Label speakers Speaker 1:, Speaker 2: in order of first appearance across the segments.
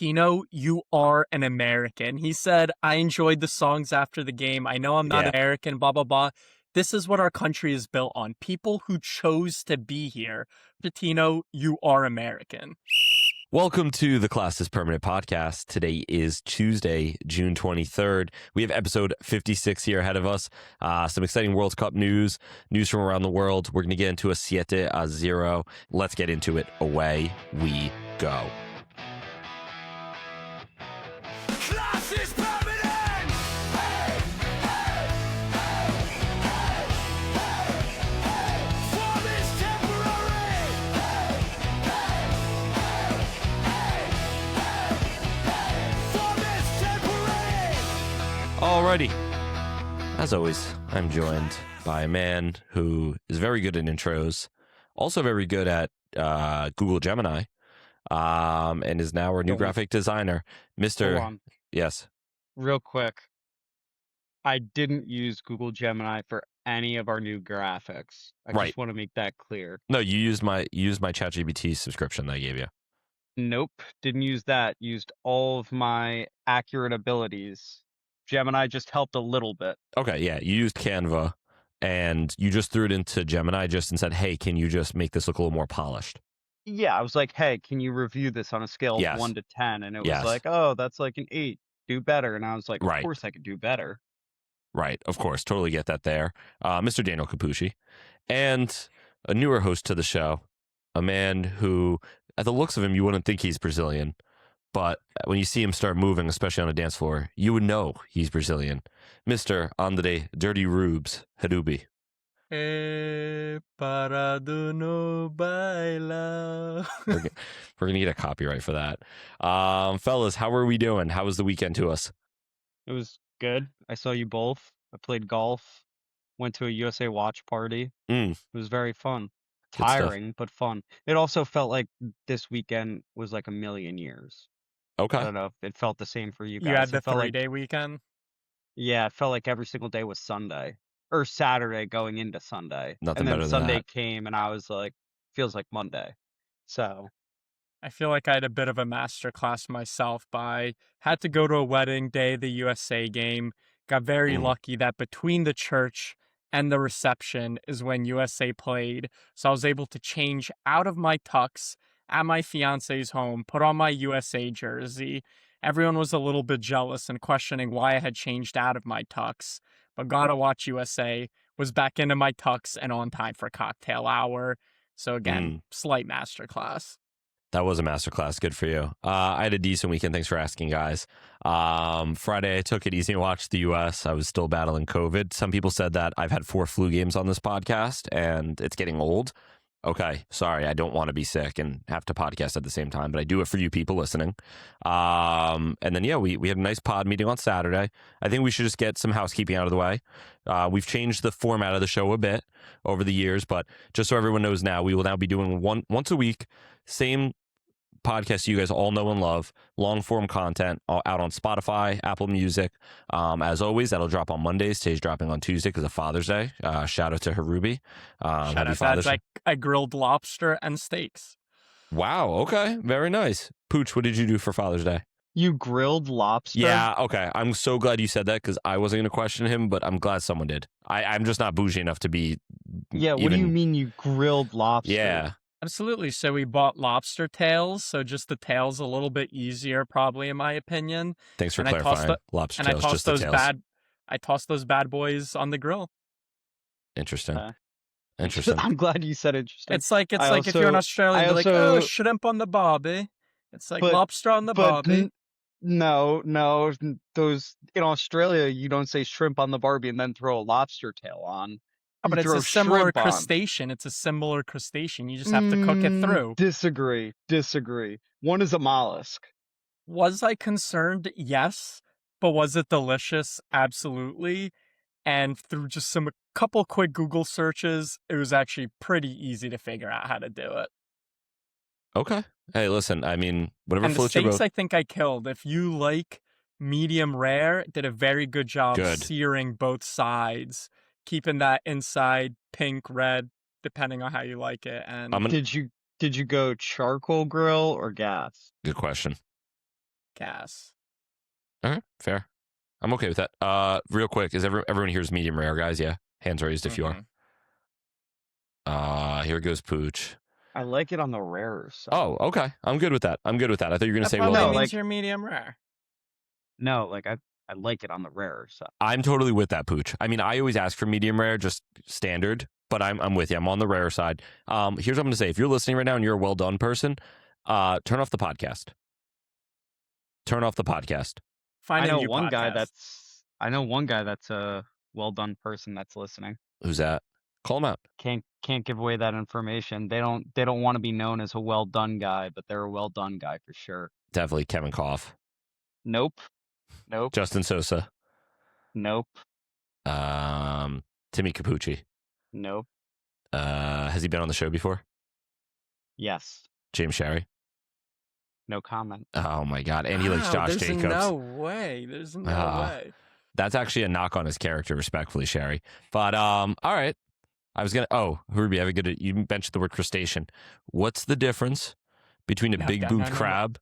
Speaker 1: Tino, you are an American. He said, I enjoyed the songs after the game. I know I'm not
Speaker 2: Yeah.
Speaker 1: American, blah, blah, blah. This is what our country is built on. People who chose to be here. Tino, you are American.
Speaker 2: Welcome to the Class is Permanent podcast. Today is Tuesday, June 23rd. We have episode 56 here ahead of us. Some exciting World Cup news from around the world. We're going to get into a 7-0. Let's get into it. Away we go.
Speaker 3: Class is permanent! Hey, hey, hey, hey, hey, hey. Form is temporary! Hey, hey, hey, hey, hey, hey. Form is temporary!
Speaker 2: Alrighty. As always, I'm joined by a man who is very good at intros, also very good at Google Gemini, and is now our new
Speaker 4: Hold on.
Speaker 2: graphic designer, Mr.
Speaker 4: Hold on,
Speaker 2: Yes.
Speaker 4: real quick. I didn't use Google Gemini for any of our new graphics. I
Speaker 2: Right.
Speaker 4: just want to make that clear.
Speaker 2: No, you used my ChatGPT subscription that I gave you.
Speaker 4: Nope, didn't use that. Used all of my accurate abilities. Gemini just helped a little bit.
Speaker 2: Okay, yeah, you used Canva, and you just threw it into Gemini just and said, "Hey, can you just make this look a little more polished?"
Speaker 4: Yeah, I was like, hey, can you review this on a scale
Speaker 2: Yes.
Speaker 4: of 1 to 10? And it was
Speaker 2: Yes.
Speaker 4: like, oh, that's like an 8. Do better. And I was like, of
Speaker 2: Right.
Speaker 4: course I could do better.
Speaker 2: Right, of course, totally get that there. Mr. Daniel Capucci, and a newer host to the show, a man who, at the looks of him, you wouldn't think he's Brazilian, but when you see him start moving, especially on a dance floor, you would know he's Brazilian. Mr. Andre Dirty Rubes Harubi.
Speaker 1: Parado no baila.
Speaker 2: We're going to get a copyright for that. Fellas, how are we doing? How was the weekend to us?
Speaker 4: It was good. I saw you both. I played golf. Went to a USA watch party. It was very fun.
Speaker 2: Good stuff.
Speaker 4: Tiring, but fun. It also felt like this weekend was like a million years. I
Speaker 2: Okay.
Speaker 4: don't know if it felt the same for you guys.
Speaker 1: You had the
Speaker 4: It felt like,
Speaker 1: 3-day weekend?
Speaker 4: yeah, it felt like every single day was Sunday or Saturday going into Sunday.
Speaker 2: Nothing
Speaker 4: And then
Speaker 2: better than
Speaker 4: Sunday
Speaker 2: that.
Speaker 4: came and I was like, feels like Monday. So
Speaker 1: I feel like I had a bit of a masterclass myself, but I had to go to a wedding day, the USA game. Got very lucky that between the church and the reception is when USA played. So I was able to change out of my tux at my fiance's home, put on my USA jersey. Everyone was a little bit jealous and questioning why I had changed out of my tux. But gotta watch USA, was back into my tux and on time for cocktail hour. So again, slight masterclass.
Speaker 2: That was a masterclass. Good for you. I had a decent weekend. Thanks for asking, guys. Friday, I took it easy and watched the U.S. I was still battling COVID. Some people said that I've had 4 flu games on this podcast and it's getting old. Okay, sorry, I don't want to be sick and have to podcast at the same time, but I do it for you people listening. And then, yeah, we had a nice pod meeting on Saturday. I think we should just get some housekeeping out of the way. We've changed the format of the show a bit over the years, but just so everyone knows now, we will now be doing once a week, same podcast you guys all know and love, long form content out on Spotify, Apple Music. As always, that'll drop on Mondays. Today's dropping on Tuesday because of Father's Day. Shout out to Harubi.
Speaker 1: Shout
Speaker 2: Happy
Speaker 1: out,
Speaker 2: Father's
Speaker 1: that's like I grilled lobster and steaks.
Speaker 2: Wow. Okay. Very nice. Pooch, what did you do for Father's Day?
Speaker 4: you grilled lobster?
Speaker 2: Yeah. Okay. I'm so glad you said that because I wasn't going to question him, but I'm glad someone did. I'm just not bougie enough to be.
Speaker 4: Yeah, what do you mean you grilled lobster?
Speaker 2: Yeah.
Speaker 1: Absolutely. So we bought lobster tails. So just the tails a little bit easier, probably in my opinion.
Speaker 2: Thanks for
Speaker 1: And I tossed
Speaker 2: clarifying. Lobster
Speaker 1: And I
Speaker 2: tails,
Speaker 1: tossed
Speaker 2: just the
Speaker 1: those
Speaker 2: tails.
Speaker 1: I tossed those bad boys on the grill.
Speaker 2: Interesting.
Speaker 4: Okay.
Speaker 2: Interesting.
Speaker 4: I'm glad you said interesting.
Speaker 1: It's like if
Speaker 4: I
Speaker 1: you're in
Speaker 4: also-
Speaker 1: Australia,
Speaker 4: I
Speaker 1: you're like, oh,
Speaker 4: also-
Speaker 1: shrimp on the barbie. It's like
Speaker 4: But-
Speaker 1: lobster on the
Speaker 4: but
Speaker 1: barbie.
Speaker 4: no, those in Australia you don't say shrimp on the Barbie and then throw a lobster tail on.
Speaker 1: Oh, but
Speaker 4: You
Speaker 1: it's
Speaker 4: throw
Speaker 1: a similar
Speaker 4: shrimp on.
Speaker 1: crustacean. It's a similar crustacean. You just have to cook it through.
Speaker 4: Disagree. One is a mollusk.
Speaker 1: Was I concerned? Yes. But was it delicious? Absolutely. And through just a couple quick Google searches, it was actually pretty easy to figure out how to do it.
Speaker 2: Okay. Hey, listen, I mean, whatever
Speaker 1: And the
Speaker 2: floats your
Speaker 1: steaks
Speaker 2: boat.
Speaker 1: I think I killed. If you like medium rare, did a very good job
Speaker 2: Good.
Speaker 1: searing both sides, keeping that inside pink, red, depending on how you like it. And
Speaker 2: I'm gonna-
Speaker 4: Did you go charcoal grill or gas?
Speaker 2: Good question.
Speaker 1: podcasts.
Speaker 2: All right, fair. I'm okay with that. Real quick, is everyone here is medium rare, guys? Yeah, hands raised if you are. Here goes Pooch.
Speaker 4: I like it on the rarer side.
Speaker 2: Oh, okay. I'm good with that. I thought you were going to say,
Speaker 1: probably
Speaker 2: well,
Speaker 1: means you're medium rare.
Speaker 4: No, like I like it on the rarer side.
Speaker 2: I'm totally with that, Pooch. I mean, I always ask for medium rare, just standard, but I'm with you. I'm on the rare side. Here's what I'm going to say. If you're listening right now and you're a well done person, turn off the podcast. Turn off the podcast.
Speaker 1: Find
Speaker 4: I know
Speaker 1: a new
Speaker 4: one guy
Speaker 1: podcast.
Speaker 4: that's a well done person that's listening.
Speaker 2: Who's that? Call him out.
Speaker 4: Can't give away that information. They don't want to be known as a well done guy, but they're a well done guy for sure.
Speaker 2: Definitely Kevin Koff.
Speaker 4: Nope.
Speaker 2: Justin Sosa.
Speaker 4: Nope.
Speaker 2: Timmy Capucci.
Speaker 4: Nope.
Speaker 2: Has he been on the show before?
Speaker 4: Yes.
Speaker 2: James Sherry.
Speaker 4: No comment.
Speaker 2: Oh my God. And he likes Josh
Speaker 1: there's
Speaker 2: Jacobs.
Speaker 1: No way. There's no way.
Speaker 2: That's actually a knock on his character, respectfully, Sherry. But all right. I was gonna Ruby, have a good you mentioned the word crustacean. What's the difference between a big boobed crab,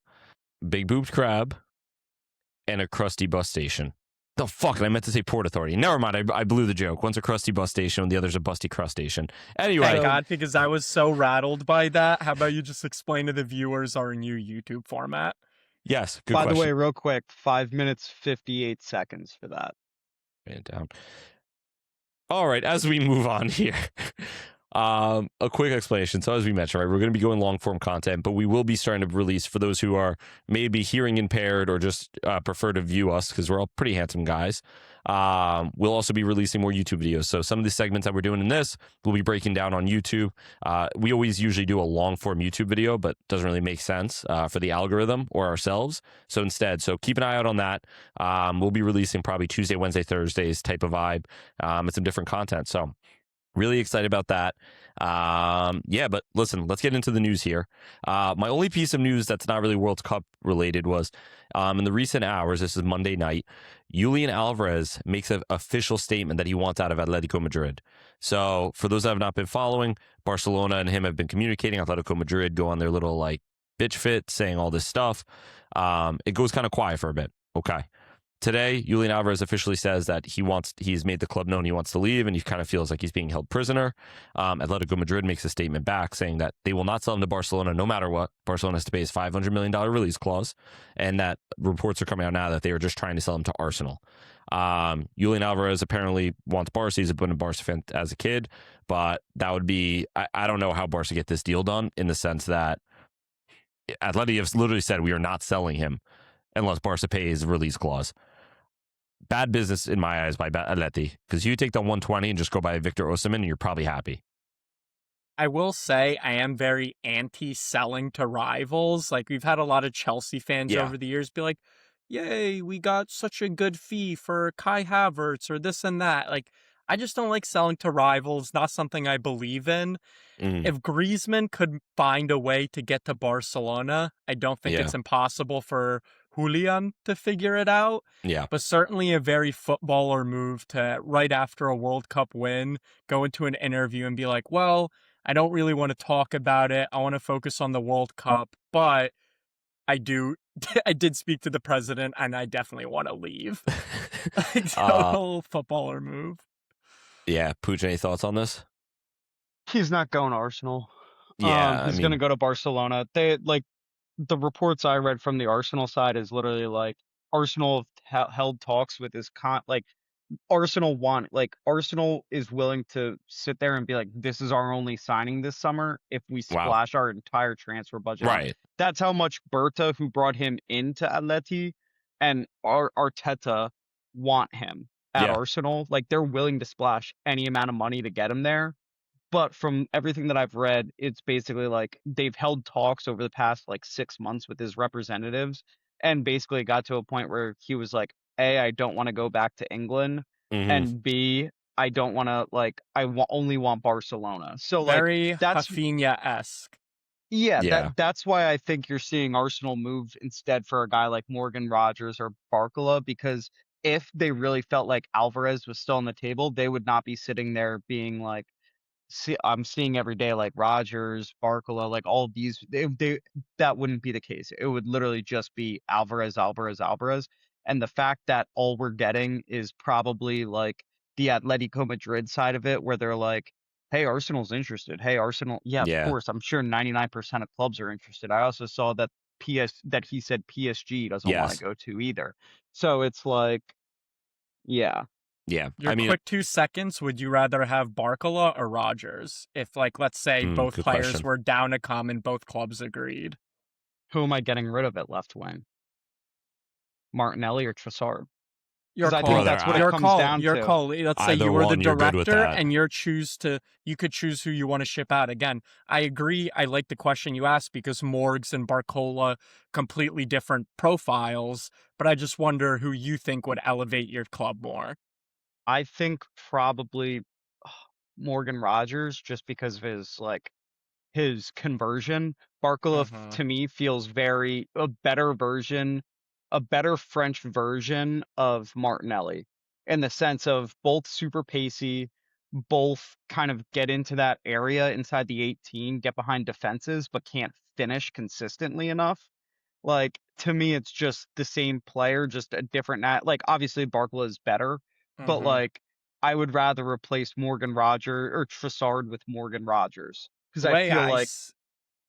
Speaker 2: and a crusty bus station? The fuck, I meant to say Port Authority. Never mind, I blew the joke. One's a crusty bus station, and the other's a busty crustacean. Anyway.
Speaker 1: Thank God, because I was so rattled by that. How about you just explain to the viewers our new YouTube format?
Speaker 2: Yes, good
Speaker 4: By
Speaker 2: question.
Speaker 4: the way, real quick, 5 minutes, 58 seconds for that.
Speaker 2: Write it down. All right, as we move on here, a quick explanation. So as we mentioned, right, we're going to be going long form content, but we will be starting to release for those who are maybe hearing impaired or just prefer to view us because we're all pretty handsome guys. We'll also be releasing more YouTube videos. So some of the segments that we're doing in this, we'll be breaking down on YouTube. We always usually do a long form YouTube video, but it doesn't really make sense for the algorithm or ourselves. So instead, keep an eye out on that. We'll be releasing probably Tuesday, Wednesday, Thursdays type of vibe and some different content. So really excited about that. But listen, let's get into the news here. My only piece of news that's not really World Cup related was in the recent hours, this is Monday night, Julian Alvarez makes an official statement that he wants out of Atletico Madrid. So for those that have not been following, Barcelona and him have been communicating. Atletico Madrid go on their little like bitch fit saying all this stuff. It goes kind of quiet for a bit. Okay. Today, Julian Alvarez officially says that he's made the club known he wants to leave, and he kind of feels like he's being held prisoner. Atletico Madrid makes a statement back saying that they will not sell him to Barcelona no matter what. Barcelona has to pay his $500 million release clause, and that reports are coming out now that they were just trying to sell him to Arsenal. Julian Alvarez apparently wants Barca. He's been a Barca fan as a kid, but that would be, I don't know how Barca get this deal done in the sense that Atleti have literally said we are not selling him unless Barca pays the release clause. Bad business in my eyes by Atleti, because you take the 120 and just go buy Victor Osimhen and you're probably happy.
Speaker 1: I will say I am very anti-selling to rivals. Like, we've had a lot of Chelsea fans over the years be like, yay, we got such a good fee for Kai Havertz or this and that. Like, I just don't like selling to rivals. Not something I believe in. If Griezmann could find a way to get to Barcelona, I don't think it's impossible for Julian to figure it out.
Speaker 2: Yeah.
Speaker 1: But certainly a very footballer move to, right after a World Cup win, go into an interview and be like, well, I don't really want to talk about it. I want to focus on the World Cup, but I did speak to the president and I definitely want to leave. Total footballer move.
Speaker 2: Yeah. Pooch, any thoughts on this?
Speaker 4: He's not going to Arsenal.
Speaker 2: Yeah.
Speaker 4: He's going to go to Barcelona. The reports I read from the Arsenal side is literally like Arsenal held talks with his Arsenal is willing to sit there and be like, this is our only signing this summer if we splash our entire transfer budget.
Speaker 2: Right.
Speaker 4: That's how much Berta, who brought him into Atleti, and Arteta want him at Arsenal. Like, they're willing to splash any amount of money to get him there. But from everything that I've read, it's basically like they've held talks over the past like 6 months with his representatives and basically got to a point where he was like, A, I don't want to go back to England. And B, I don't want to only want Barcelona. So
Speaker 1: very
Speaker 4: that's
Speaker 1: Rafinha-esque.
Speaker 4: Yeah, that's why I think you're seeing Arsenal move instead for a guy like Morgan Rogers or Barcola, because if they really felt like Alvarez was still on the table, they would not be sitting there being like, I'm seeing every day, like Rogers, Barcola, like all of these, that wouldn't be the case. It would literally just be Alvarez, Alvarez, Alvarez. And the fact that all we're getting is probably like the Atletico Madrid side of it, where they're like, hey, Arsenal's interested. Hey, Arsenal. Yeah, of
Speaker 2: Yeah,
Speaker 4: course. I'm sure 99% of clubs are interested. I also saw that that he said PSG doesn't want to
Speaker 2: yes,
Speaker 4: go to either. So it's like, yeah.
Speaker 2: yeah.
Speaker 1: Your
Speaker 2: I mean,
Speaker 1: quick 2 seconds, would you rather have Barcola or Rogers? If, like, let's say both
Speaker 2: good
Speaker 1: players
Speaker 2: question.
Speaker 1: were down a come and both clubs agreed.
Speaker 4: Who am I getting rid of at left wing? Martinelli or Trossard?
Speaker 1: Your
Speaker 4: Because I think
Speaker 1: call.
Speaker 2: Brother,
Speaker 4: that's what it
Speaker 2: I,
Speaker 1: Your
Speaker 4: comes
Speaker 1: call.
Speaker 4: down
Speaker 1: Your
Speaker 4: to.
Speaker 1: call. Let's say
Speaker 2: either
Speaker 1: you were the
Speaker 2: one, you're good with
Speaker 1: director
Speaker 2: that.
Speaker 1: and you could choose who you want to ship out. Again, I agree. I like the question you asked because Morgs and Barcola, completely different profiles, but I just wonder who you think would elevate your club more.
Speaker 4: I think probably Morgan Rogers, just because of his conversion. Barcola
Speaker 1: Mm-hmm.
Speaker 4: to me feels very a better French version of Martinelli, in the sense of both super pacey, both kind of get into that area inside the 18, get behind defenses, but can't finish consistently enough. Like, to me, it's just the same player, just a different like obviously Barcola is better, but
Speaker 1: Mm-hmm.
Speaker 4: like I would rather replace Morgan Rogers or Trossard with Morgan Rogers, because
Speaker 1: The
Speaker 4: I
Speaker 1: way
Speaker 4: feel
Speaker 1: I,
Speaker 4: like,
Speaker 1: s-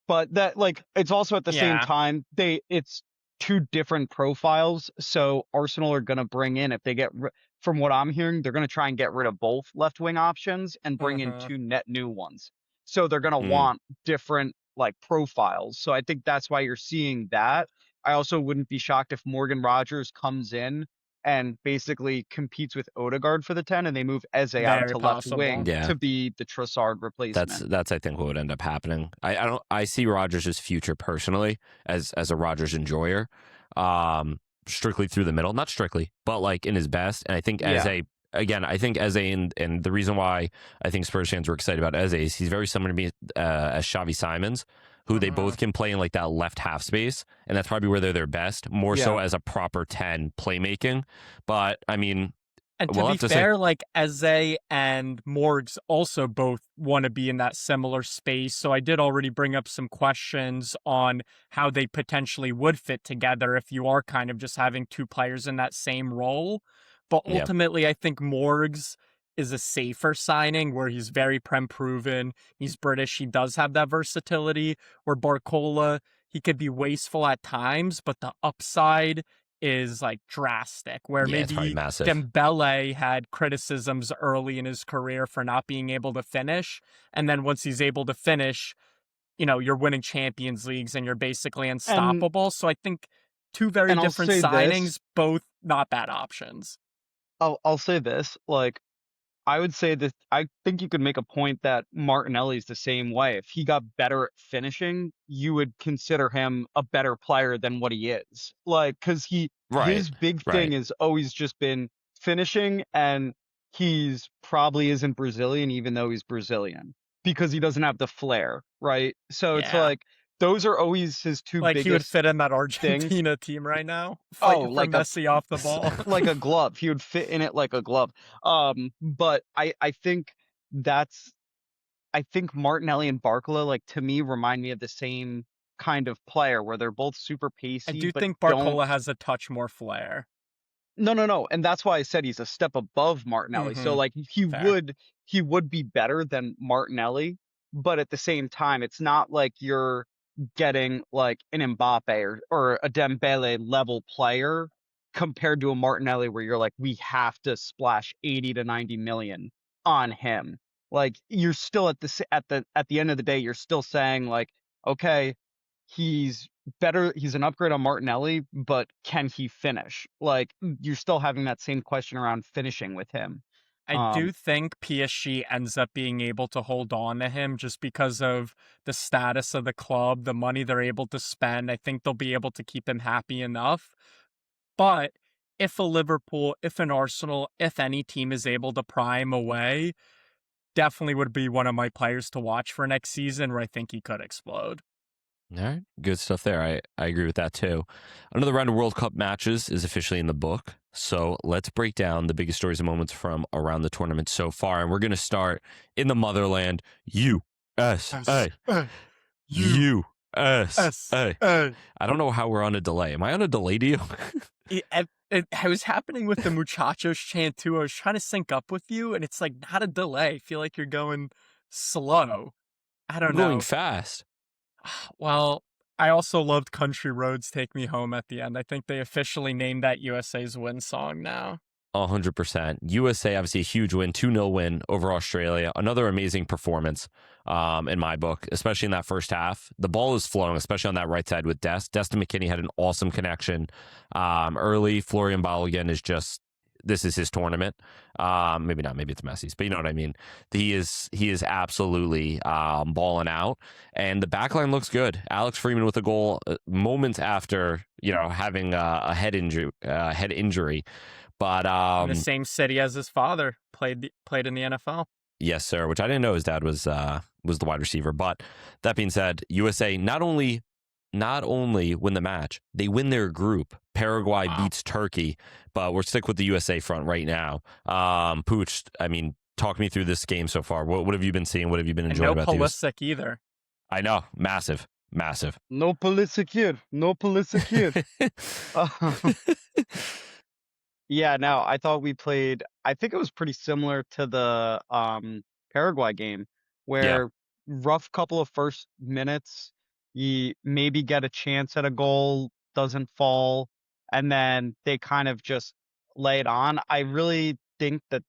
Speaker 4: but that, like, it's also at the same
Speaker 1: yeah.
Speaker 4: time it's two different profiles. So Arsenal are going to bring in, if they from what I'm hearing, they're going to try and get rid of both left wing options and bring in
Speaker 1: Mm-hmm.
Speaker 4: two net new ones. So they're going to
Speaker 2: Mm,
Speaker 4: want different like profiles. So I think that's why you're seeing that. I also wouldn't be shocked if Morgan Rogers comes in and basically competes with Odegaard for the 10, and they move Eze out
Speaker 1: Very
Speaker 4: to left
Speaker 1: possible.
Speaker 4: wing
Speaker 2: yeah.
Speaker 4: to be the Trossard
Speaker 2: That's
Speaker 4: replacement.
Speaker 2: I think what would end up happening. I don't I see Rogers' future personally as a Rogers enjoyer, strictly through the middle, not strictly, but like in his best. And I think as
Speaker 4: Yeah.
Speaker 2: a again, I think Eze and the reason why I think Spurs fans were excited about Eze is he's very similar to me as Xavi Simons, who they
Speaker 1: Mm-hmm.
Speaker 2: both can play in like that left half space, and that's probably where they're their best, more so
Speaker 4: Yeah.
Speaker 2: as a proper 10 playmaking. But I mean,
Speaker 1: And to
Speaker 2: we'll
Speaker 1: be
Speaker 2: have to say,
Speaker 1: fair, like Eze and Morgs also both want to be in that similar space. So I did already bring up some questions on how they potentially would fit together if you are kind of just having two players in that same role. But
Speaker 2: yeah,
Speaker 1: ultimately, I think Morgs is a safer signing where he's very prem proven. He's British. He does have that versatility. Where Barcola, he could be wasteful at times, but the upside is like drastic. Where
Speaker 2: yeah, it's probably
Speaker 1: maybe
Speaker 2: massive.
Speaker 1: Dembele had criticisms early in his career for not being able to finish. And then once he's able to finish, you're winning Champions Leagues and you're basically
Speaker 4: And
Speaker 1: unstoppable. So I think two very
Speaker 4: I'll
Speaker 1: different
Speaker 4: say this,
Speaker 1: signings, both not bad options.
Speaker 4: I'll say this, like, I would say that I think you could make a point that Martinelli's the same way. If he got better at finishing, you would consider him a better player than what he is. Like, because
Speaker 2: Right,
Speaker 4: his big
Speaker 2: right.
Speaker 4: thing has always just been finishing, and he's probably isn't Brazilian, even though he's Brazilian, because he doesn't have the flair, right? So it's
Speaker 1: Yeah.
Speaker 4: like those are always his two
Speaker 1: Like he would
Speaker 4: biggest
Speaker 1: fit in that
Speaker 4: things.
Speaker 1: Argentina team right now,
Speaker 4: Oh,
Speaker 1: fighting for
Speaker 4: like a
Speaker 1: Messi off the ball.
Speaker 4: like a glove. He would fit in it like a glove. But I think that's I think Martinelli and Barcola, like, to me, remind me of the same kind of player where they're both super
Speaker 1: I
Speaker 4: pacey
Speaker 1: do
Speaker 4: but
Speaker 1: think
Speaker 4: don't.
Speaker 1: Barcola has a touch more flair.
Speaker 4: No, no, no. And that's why I said he's a step above Martinelli. So
Speaker 1: Mm-hmm.
Speaker 4: like
Speaker 1: Fair.
Speaker 4: he would be better than Martinelli, but at the same time, it's not like you're getting like an Mbappe or a Dembele level player compared to a Martinelli where you're like, we have to splash 80 to 90 million on him. Like, you're still at the end of the day, you're still saying like, okay, he's better. He's an upgrade on Martinelli, but can he finish? Like, you're still having that same question around finishing with him.
Speaker 1: I
Speaker 4: Um,
Speaker 1: do think PSG ends up being able to hold on to him just because of the status of the club, the money they're able to spend. I think they'll be able to keep him happy enough. But if a Liverpool, if an Arsenal, if any team is able to pry him away, definitely would be one of my players to watch for next season where I think he could explode.
Speaker 2: All right, good stuff there. I agree with that too. Another round of World Cup matches is officially in the book. So let's break down the biggest stories and moments from around the tournament so far. And we're going to start in the motherland, USA. USA. I don't know how we're on a delay. Am I on a delay deal?
Speaker 1: It was happening with the muchachos chant too. I was trying to sync up with you, and it's like not a delay. I feel like you're going slow. I
Speaker 2: I'm
Speaker 1: don't
Speaker 2: going
Speaker 1: know.
Speaker 2: fast.
Speaker 1: Well, I also loved Country Roads Take Me Home at the end. I think they officially named that USA's win song now.
Speaker 2: 100%. USA, obviously a huge win, 2-0 win over Australia. Another amazing performance in my book, especially in that first half. The ball is flowing, especially on that right side with Destin McKinney had an awesome connection early. Florian Balogun is just, this is his tournament. Maybe not, maybe it's Messi's, but you know what I mean. He is absolutely balling out, and the backline looks good. Alex Freeman with a goal moments after having a head injury. But
Speaker 1: in the same city as his father, played in the NFL.
Speaker 2: Yes, sir. Which I didn't know his dad was the wide receiver. But that being said, USA not only win the match, they win their group. Paraguay beats Turkey, but we're stuck with the USA front right now. Pooch, I mean, talk me through this game so far. What have you been seeing? What have you been enjoying
Speaker 1: and no
Speaker 2: about
Speaker 1: Pulisic either?
Speaker 2: I know, massive.
Speaker 4: No Pulisic here. No Pulisic here. Yeah, no, I thought we played. I think it was pretty similar to the Paraguay game, where rough couple of first minutes, you maybe get a chance at a goal, doesn't fall, and then they kind of just lay it on. I really think that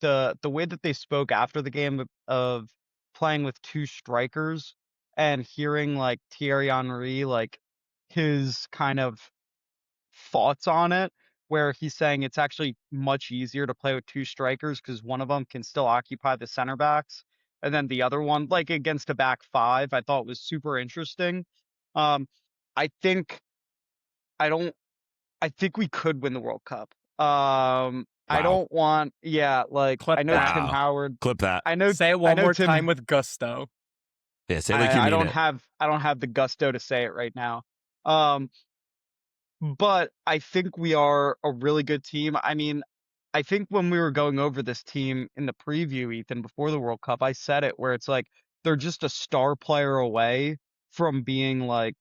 Speaker 4: the way that they spoke after the game of playing with two strikers and hearing like Thierry Henry, like his kind of thoughts on it, where he's saying it's actually much easier to play with two strikers because one of them can still occupy the center backs, and then the other one, like against a back five, I thought was super interesting. Um, I think I don't. I think we could win the World Cup. I
Speaker 2: Wow.
Speaker 4: don't want. Yeah, like
Speaker 1: Clip
Speaker 4: I know
Speaker 1: that.
Speaker 4: Tim Howard.
Speaker 2: Clip that.
Speaker 4: I know.
Speaker 1: Say it
Speaker 4: I
Speaker 1: one
Speaker 4: know
Speaker 1: more
Speaker 4: Tim,
Speaker 1: time with gusto.
Speaker 2: Yeah, say like you
Speaker 4: I
Speaker 2: mean
Speaker 4: don't
Speaker 2: it.
Speaker 4: have. I don't have the gusto to say it right now. Um, but I think we are a really good team. I mean, I think when we were going over this team in the preview, Ethan, before the World Cup, I said it where it's like they're just a star player away from being like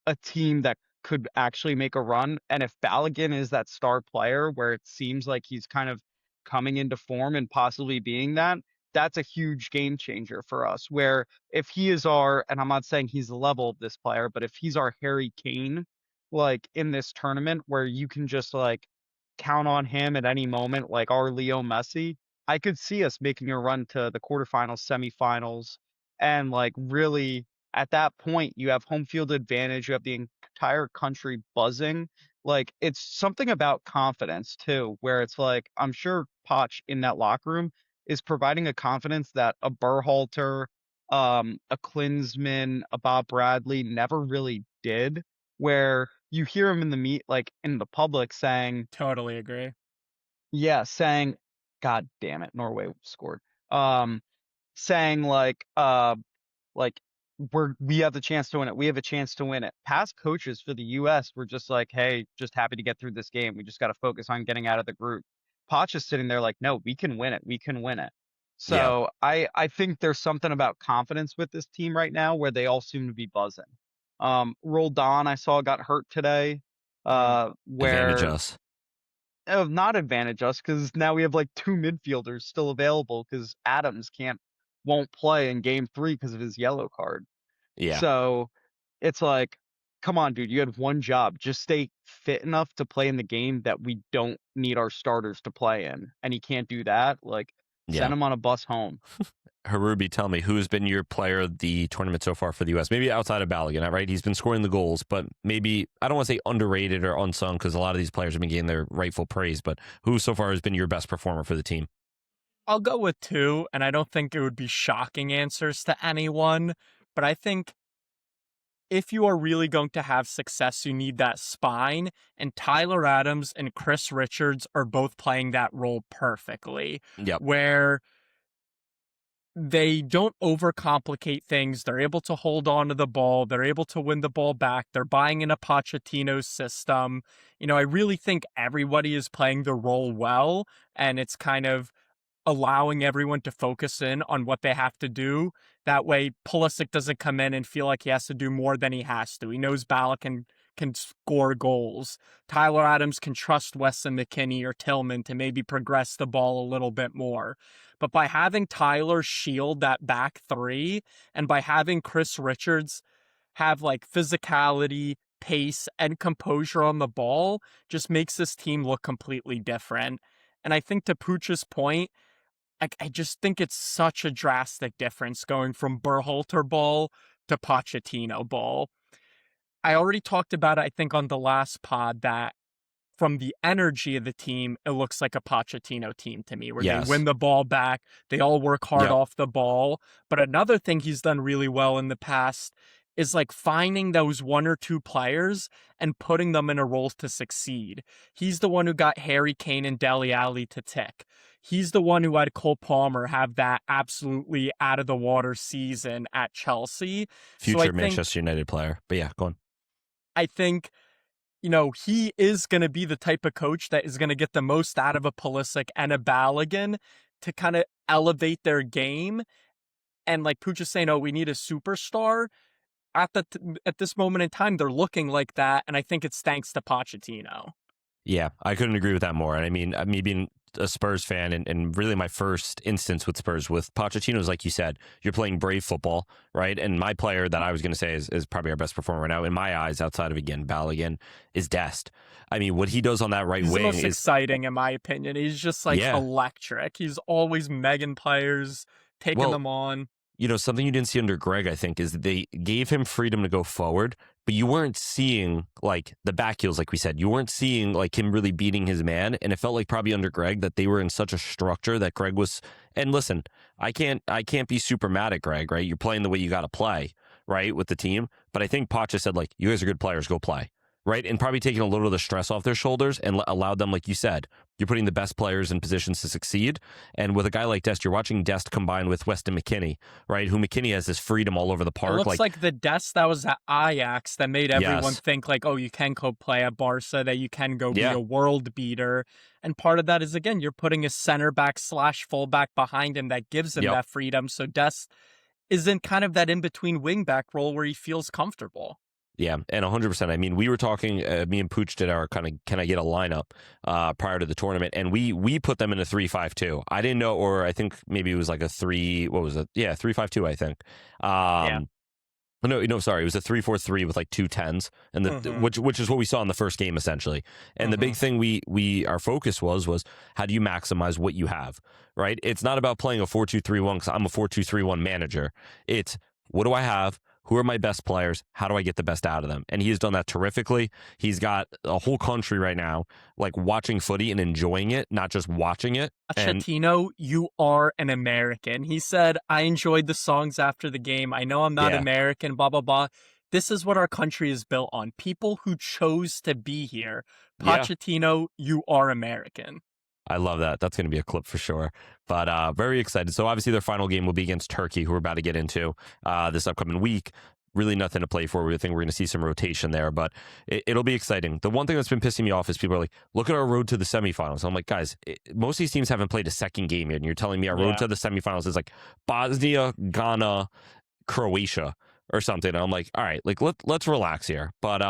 Speaker 4: a team that could actually make a run. And if Balogun is that star player where it seems like he's kind of coming into form and possibly being that, that's a huge game changer for us. Where if he is our, and I'm not saying he's the level of this player, but if he's our Harry Kane, like in this tournament where you can just like count on him at any moment, like our Leo Messi, I could see us making a run to the quarterfinals, semifinals, and like really at that point, you have home field advantage. You have the entire country buzzing. Like it's something about confidence too, where it's like I'm sure Poch in that locker room is providing a confidence that a Berhalter, a Klinsmann, a Bob Bradley never really did. Where you hear him in the like in the public saying,
Speaker 1: Totally agree.
Speaker 4: yeah, saying, "God damn it, Norway scored." Saying like we have the chance to win it. We have a chance to win it. Past coaches for the US were just like, hey, just happy to get through this game. We just got to focus on getting out of the group. Poch is sitting there like, no, we can win it. We can win it.
Speaker 2: Yeah.
Speaker 4: So I think there's something about confidence with this team right now where they all seem to be buzzing. Roldan I saw got hurt today.
Speaker 2: Advantage
Speaker 4: Where
Speaker 2: us.
Speaker 4: not advantage us because now we have like two midfielders still available because Adams won't play in game 3 because of his yellow card.
Speaker 2: Yeah.
Speaker 4: So it's like, come on, dude, you had one job. Just stay fit enough to play in the game that we don't need our starters to play in. And he can't do that. Like, send him on a bus home.
Speaker 2: Harubi, tell me, who's been your player of the tournament so far for the U.S.? Maybe outside of Balogun, right? He's been scoring the goals, but maybe, I don't want to say underrated or unsung because a lot of these players have been getting their rightful praise, but who so far has been your best performer for the team?
Speaker 1: I'll go with 2, and I don't think it would be shocking answers to anyone, but I think if you are really going to have success, you need that spine, and Tyler Adams and Chris Richards are both playing that role perfectly.
Speaker 2: Yep.
Speaker 1: Where they don't overcomplicate things. They're able to hold on to the ball. They're able to win the ball back. They're buying into Pochettino's system. I really think everybody is playing the role well, and it's kind of allowing everyone to focus in on what they have to do. That way, Pulisic doesn't come in and feel like he has to do more than he has to. He knows Bala can score goals. Tyler Adams can trust Weston McKennie or Tillman to maybe progress the ball a little bit more. But by having Tyler shield that back three, and by having Chris Richards have like physicality, pace, and composure on the ball, just makes this team look completely different. And I think to Pooch's point, I just think it's such a drastic difference going from Berhalter ball to Pochettino ball. I already talked about it, I think, on the last pod, that from the energy of the team, it looks like a Pochettino team to me, where they
Speaker 2: Yes.
Speaker 1: win the ball back, they all work hard
Speaker 2: Yep.
Speaker 1: off the ball. But another thing he's done really well in the past is like finding those one or two players and putting them in a role to succeed. He's the one who got Harry Kane and Dele Alli to tick. He's the one who had Cole Palmer have that absolutely out of the water season at Chelsea.
Speaker 2: Future Manchester United player. But yeah, go on.
Speaker 1: I think he is going to be the type of coach that is going to get the most out of a Pulisic and a Balogun to kind of elevate their game. And like Pooch is saying, oh, we need a superstar. At this moment in time, they're looking like that. And I think it's thanks to Pochettino.
Speaker 2: Yeah, I couldn't agree with that more. And I mean, me being a Spurs fan, and really my first instance with Spurs with Pochettino is, like you said, you're playing brave football, right? And my player that I was going to say is probably our best performer right now, in my eyes, outside of, again, Balogun, is Dest. I mean, what he does on that right
Speaker 1: He's
Speaker 2: wing
Speaker 1: the most
Speaker 2: is
Speaker 1: exciting, in my opinion. He's just like
Speaker 2: yeah.
Speaker 1: electric. He's always megging players, taking them on.
Speaker 2: Something you didn't see under Greg, I think, is they gave him freedom to go forward, but you weren't seeing like the back heels, like we said. You weren't seeing like him really beating his man, and it felt like probably under Greg that they were in such a structure that Greg was. And listen, I can't be super mad at Greg, right? You're playing the way you got to play, right, with the team. But I think Poch said, like, you guys are good players, go play. Right. And probably taking a little of the stress off their shoulders and allowed them, like you said, you're putting the best players in positions to succeed. And with a guy like Dest, you're watching Dest combine with Weston McKennie, right? Who McKennie has this freedom all over the park.
Speaker 1: It looks like the Dest that was at Ajax that made everyone
Speaker 2: Yes.
Speaker 1: think like, oh, you can go play at Barca, that you can go be
Speaker 2: Yeah.
Speaker 1: a world beater. And part of that is, again, you're putting a center back / fullback behind him that gives him
Speaker 2: Yep.
Speaker 1: that freedom. So Dest is in kind of that in-between wingback role where he feels comfortable.
Speaker 2: Yeah, and 100%. I mean, we were talking, me and Pooch did our kind of, can I get a lineup prior to the tournament, and we put them in a 3-5-2. I didn't know, or I think maybe it was like a 3-5-2, I think.
Speaker 1: Yeah.
Speaker 2: No, sorry, it was a 3-4-3 with like two 10s, and which is what we saw in the first game essentially. And the big thing our focus was how do you maximize what you have, right? It's not about playing a 4-2-3-1 because I'm a 4-2-3-1 manager. It's what do I have? Who are my best players? How do I get the best out of them? And he has done that terrifically. He's got a whole country right now like watching footy and enjoying it, not just watching it.
Speaker 1: Pochettino, you are an American. He said, I enjoyed the songs after the game. I know I'm not American, blah, blah, blah. This is what our country is built on. People who chose to be here. Pochettino, you are American.
Speaker 2: I love that. That's going to be a clip for sure. But very excited. So obviously their final game will be against Turkey, who we're about to get into this upcoming week. Really nothing to play for. We think we're going to see some rotation there, but it'll be exciting. The one thing that's been pissing me off is people are like, look at our road to the semifinals. I'm like, guys, most of these teams haven't played a second game yet, and you're telling me our road to the semifinals is like Bosnia, Ghana, Croatia, or something. And I'm like, all right, like let's relax here. But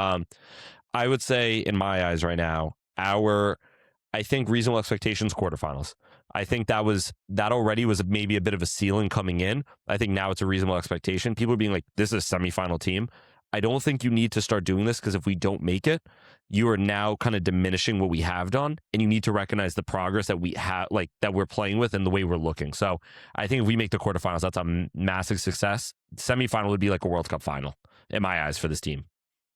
Speaker 2: I would say, in my eyes right now, I think reasonable expectations quarterfinals. I think that already was maybe a bit of a ceiling coming in. I think now it's a reasonable expectation. People are being like, this is a semifinal team. I don't think you need to start doing this, because if we don't make it, you are now kind of diminishing what we have done, and you need to recognize the progress that we have, like that we're playing with, and the way we're looking. So I think if we make the quarterfinals, that's a massive success. Semifinal would be like a World Cup final in my eyes for this team.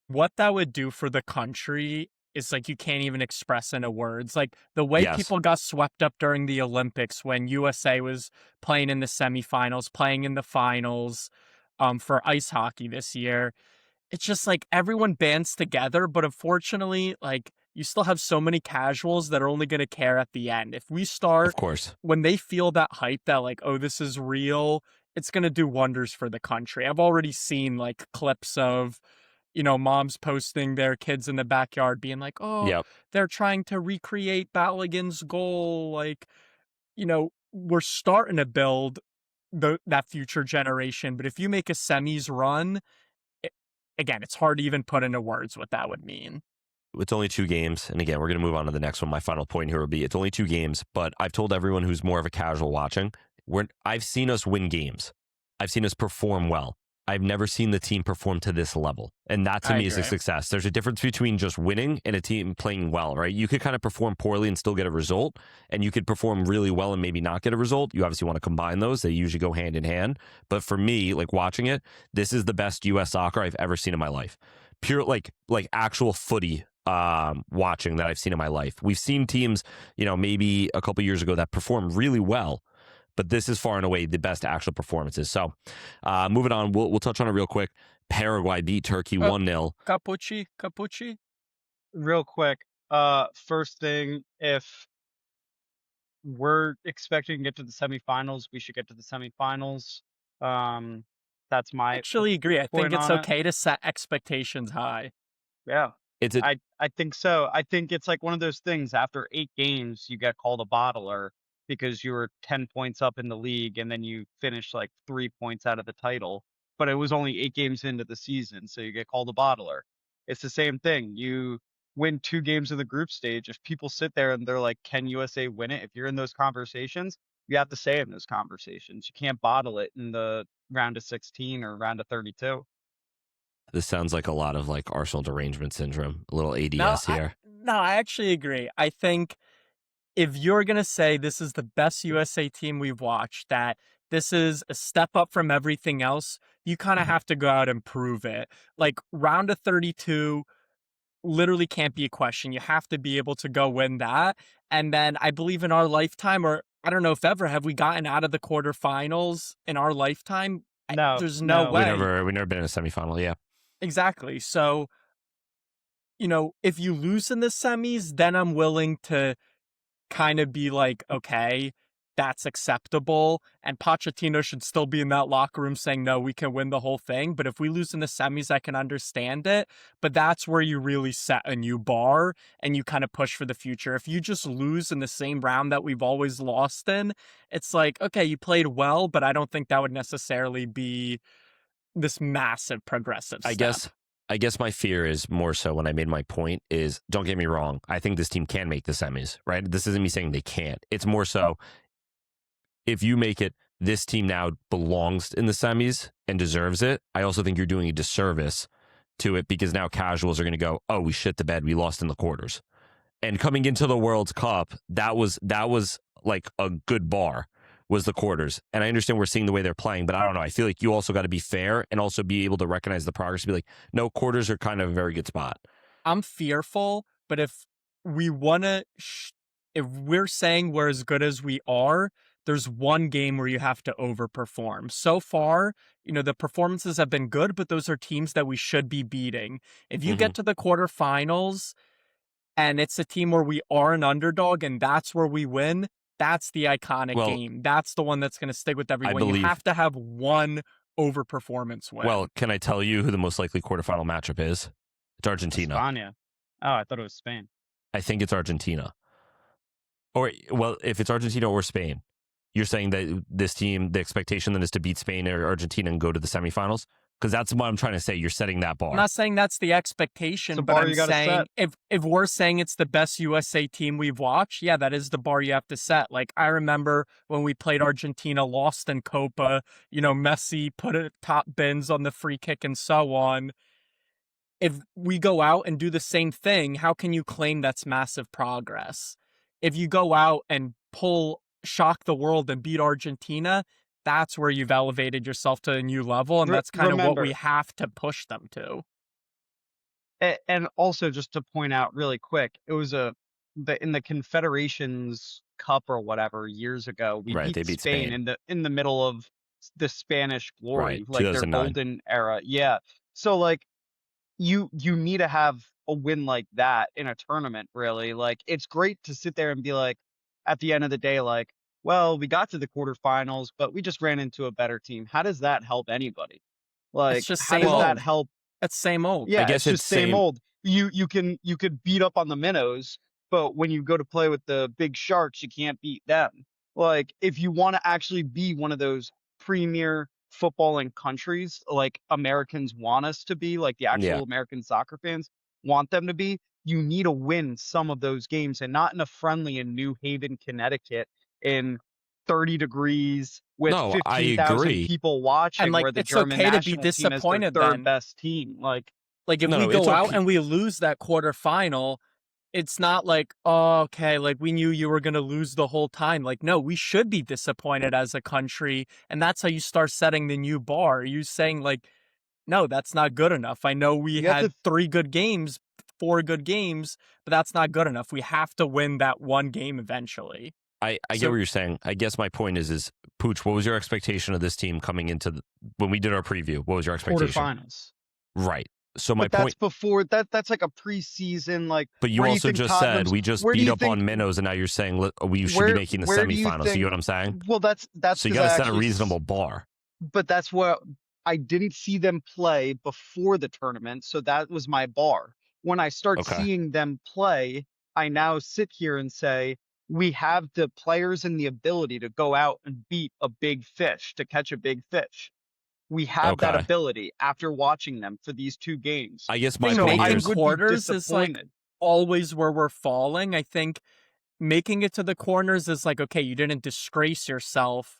Speaker 1: What that would do for the country is like you can't even express into words. Like the way people got swept up during the Olympics when USA was playing in the semifinals, playing in the finals for ice hockey this year. It's just like everyone bands together, but unfortunately, like you still have so many casuals that are only going to care at the end. If we start
Speaker 2: Of course.
Speaker 1: when they feel that hype that like, oh, this is real, it's going to do wonders for the country. I've already seen like clips of, moms posting their kids in the backyard being like, oh,
Speaker 2: Yep.
Speaker 1: they're trying to recreate Balogun's goal. Like, we're starting to build that future generation. But if you make a semis run, it, again, it's hard to even put into words what that would mean.
Speaker 2: It's only 2 games. And again, we're going to move on to the next one. My final point here will be it's only 2 games, but I've told everyone who's more of a casual watching, I've seen us win games. I've seen us perform well. I've never seen the team perform to this level. And that to
Speaker 1: I
Speaker 2: me is a
Speaker 1: agree.
Speaker 2: success. There's a difference between just winning and a team playing well, right? You could kind of perform poorly and still get a result, and you could perform really well and maybe not get a result. You obviously want to combine those. They usually go hand in hand. But for me, like watching it, this is the best US soccer I've ever seen in my life. Pure like actual footy watching that I've seen in my life. We've seen teams, maybe a couple years ago that perform really well, but this is far and away the best actual performances. So moving on, we'll touch on it real quick. Paraguay beat Turkey 1-0.
Speaker 1: Capucci.
Speaker 4: Real quick, first thing, if we're expecting to get to the semifinals, we should get to the semifinals. That's
Speaker 1: I
Speaker 4: my
Speaker 1: actually agree. I think
Speaker 4: point
Speaker 1: it's
Speaker 4: on it.
Speaker 1: okay to set expectations high.
Speaker 4: Yeah.
Speaker 2: It's a,
Speaker 4: I think so. I think it's like one of those things after 8 games, you get called a bottler because you were 10 points up in the league and then you finished like 3 points out of the title. But it was only 8 games into the season, so you get called a bottler. It's the same thing. You win 2 games of the group stage. If people sit there and they're like, can USA win it? If you're in those conversations, you have to say in those conversations. You can't bottle it in the round of 16 or round of 32.
Speaker 2: this sounds like a lot of like Arsenal derangement syndrome, a little
Speaker 1: No,
Speaker 2: ADS here.
Speaker 1: I actually agree. I think if you're going to say this is the best USA team we've watched, that this is a step up from everything else, you kind of have to go out and prove it. Like round of 32 literally can't be a question. You have to be able to go win that. And then I believe in our lifetime, or I don't know if ever, have we gotten out of the quarterfinals in our lifetime?
Speaker 4: No,
Speaker 1: There's no
Speaker 4: no.
Speaker 2: We
Speaker 1: way.
Speaker 2: never been in a semifinal. Yeah.
Speaker 1: Exactly. So, if you lose in the semis, then I'm willing to kind of be like, okay, that's acceptable. And Pochettino should still be in that locker room saying, no, we can win the whole thing. But if we lose in the semis, I can understand it. But that's where you really set a new bar and you kind of push for the future. If you just lose in the same round that we've always lost in, it's like, okay, you played well, but I don't think that would necessarily be this massive progressive step.
Speaker 2: I guess my fear is more so when I made my point is, don't get me wrong, I think this team can make the semis, right? This isn't me saying they can't. It's more so if you make it, this team now belongs in the semis and deserves it. I also think you're doing a disservice to it because now casuals are going to go, oh, we shit the bed. We lost in the quarters. And coming into the World Cup, that was like a good bar, was the quarters. And I understand we're seeing the way they're playing, but I don't know. I feel like you also got to be fair and also be able to recognize the progress and be like, no, quarters are kind of a very good spot.
Speaker 1: I'm fearful, but if we want to, if we're saying we're as good as we are, there's one game where you have to overperform. So far, the performances have been good, but those are teams that we should be beating. If you get to the quarterfinals and it's a team where we are an underdog and that's where we win, that's the iconic game. That's the one that's going to stick with everyone. You have to have one overperformance win.
Speaker 2: Well, can I tell you who the most likely quarterfinal matchup is? It's Argentina.
Speaker 4: España. Oh, I thought it was Spain.
Speaker 2: I think it's Argentina. Or, well, if it's Argentina or Spain, you're saying that this team, the expectation then is to beat Spain or Argentina and go to the semifinals? Because that's what I'm trying to say. You're setting that bar.
Speaker 1: I'm not saying that's the expectation, but I'm saying if we're saying it's the best USA team we've watched, yeah, that is the bar you have to set. Like, I remember when we played Argentina, lost in Copa, Messi put a top bins on the free kick and so on. If we go out and do the same thing, how can you claim that's massive progress? If you go out and shock the world and beat Argentina, that's where you've elevated yourself to a new level, and that's kind of what we have to push them to.
Speaker 4: And also, just to point out really quick, it was in the Confederations Cup or whatever years ago, we beat Spain in the middle of the Spanish glory,
Speaker 2: right,
Speaker 4: like their golden era. Yeah. So like you need to have a win like that in a tournament, really. Like, it's great to sit there and be like, at the end of the day, like, well, we got to the quarterfinals, but we just ran into a better team. How does that help anybody?
Speaker 1: It's
Speaker 4: Like,
Speaker 1: just
Speaker 4: how
Speaker 1: same
Speaker 4: does that
Speaker 1: old.
Speaker 4: help?
Speaker 1: It's same old.
Speaker 2: I
Speaker 4: Yeah,
Speaker 2: guess
Speaker 4: it's
Speaker 2: it's
Speaker 4: just same
Speaker 2: same.
Speaker 4: old. You could beat up on the minnows, but when you go to play with the big sharks, you can't beat them. Like, if you want to actually be one of those premier footballing countries like Americans want us to be, like the
Speaker 2: Yeah.
Speaker 4: actual American soccer fans want them to be, you need to win some of those games, and not in a friendly in New Haven, Connecticut in 30 degrees with
Speaker 2: No, I
Speaker 4: 15,000
Speaker 2: agree.
Speaker 4: people
Speaker 1: And,
Speaker 4: watching,
Speaker 1: like,
Speaker 4: where the
Speaker 1: it's
Speaker 4: German
Speaker 1: okay to be
Speaker 4: national team has their
Speaker 1: disappointed
Speaker 4: third
Speaker 1: then.
Speaker 4: best team.
Speaker 1: Like, if
Speaker 2: No,
Speaker 1: we
Speaker 2: no, it's
Speaker 1: go out
Speaker 2: okay.
Speaker 1: and we lose that quarterfinal, it's not like, "Oh, okay, like, we knew you were gonna lose the whole time." Like, no, we should be disappointed as a country, and that's how you start setting the new bar. You saying, like, "No, that's not good enough. I know we
Speaker 4: you have
Speaker 1: had
Speaker 4: to
Speaker 1: 3 good games, 4 good games, but that's not good enough. We have to win that one game eventually."
Speaker 2: I get
Speaker 1: So
Speaker 2: what you're saying. I guess my point is Pooch, what was your expectation of this team coming into when we did our preview? What was your expectation?
Speaker 4: quarterfinals.
Speaker 2: Right. So my
Speaker 4: But that's
Speaker 2: point,
Speaker 4: before that's like a preseason. Like,
Speaker 2: but you
Speaker 4: where do you
Speaker 2: also
Speaker 4: think
Speaker 2: just said
Speaker 4: Tottenham's?
Speaker 2: we just
Speaker 4: Where do
Speaker 2: beat
Speaker 4: you
Speaker 2: up
Speaker 4: think?
Speaker 2: on minnows, and now you're saying we should be
Speaker 4: Where
Speaker 2: making the
Speaker 4: where do you
Speaker 2: semifinals. You
Speaker 4: think?
Speaker 2: get what I'm saying?
Speaker 4: Well, that's
Speaker 2: So you
Speaker 4: because
Speaker 2: got to
Speaker 4: I
Speaker 2: set a
Speaker 4: actually.
Speaker 2: reasonable bar.
Speaker 4: But that's what I didn't see them play before the tournament, so that was my bar. When I start
Speaker 2: Okay.
Speaker 4: seeing them play, I now sit here and say, we have the players and the ability to go out and beat a big fish, to catch a big fish. We have that
Speaker 2: Okay.
Speaker 4: ability after watching them for these 2 games.
Speaker 2: I guess
Speaker 1: I
Speaker 2: my
Speaker 1: think
Speaker 4: So
Speaker 2: point
Speaker 4: I
Speaker 2: here
Speaker 1: making
Speaker 2: is
Speaker 4: would be
Speaker 1: quarters is, like,
Speaker 4: disappointed.
Speaker 1: always where we're falling. I think making it to the corners is like, okay, you didn't disgrace yourself,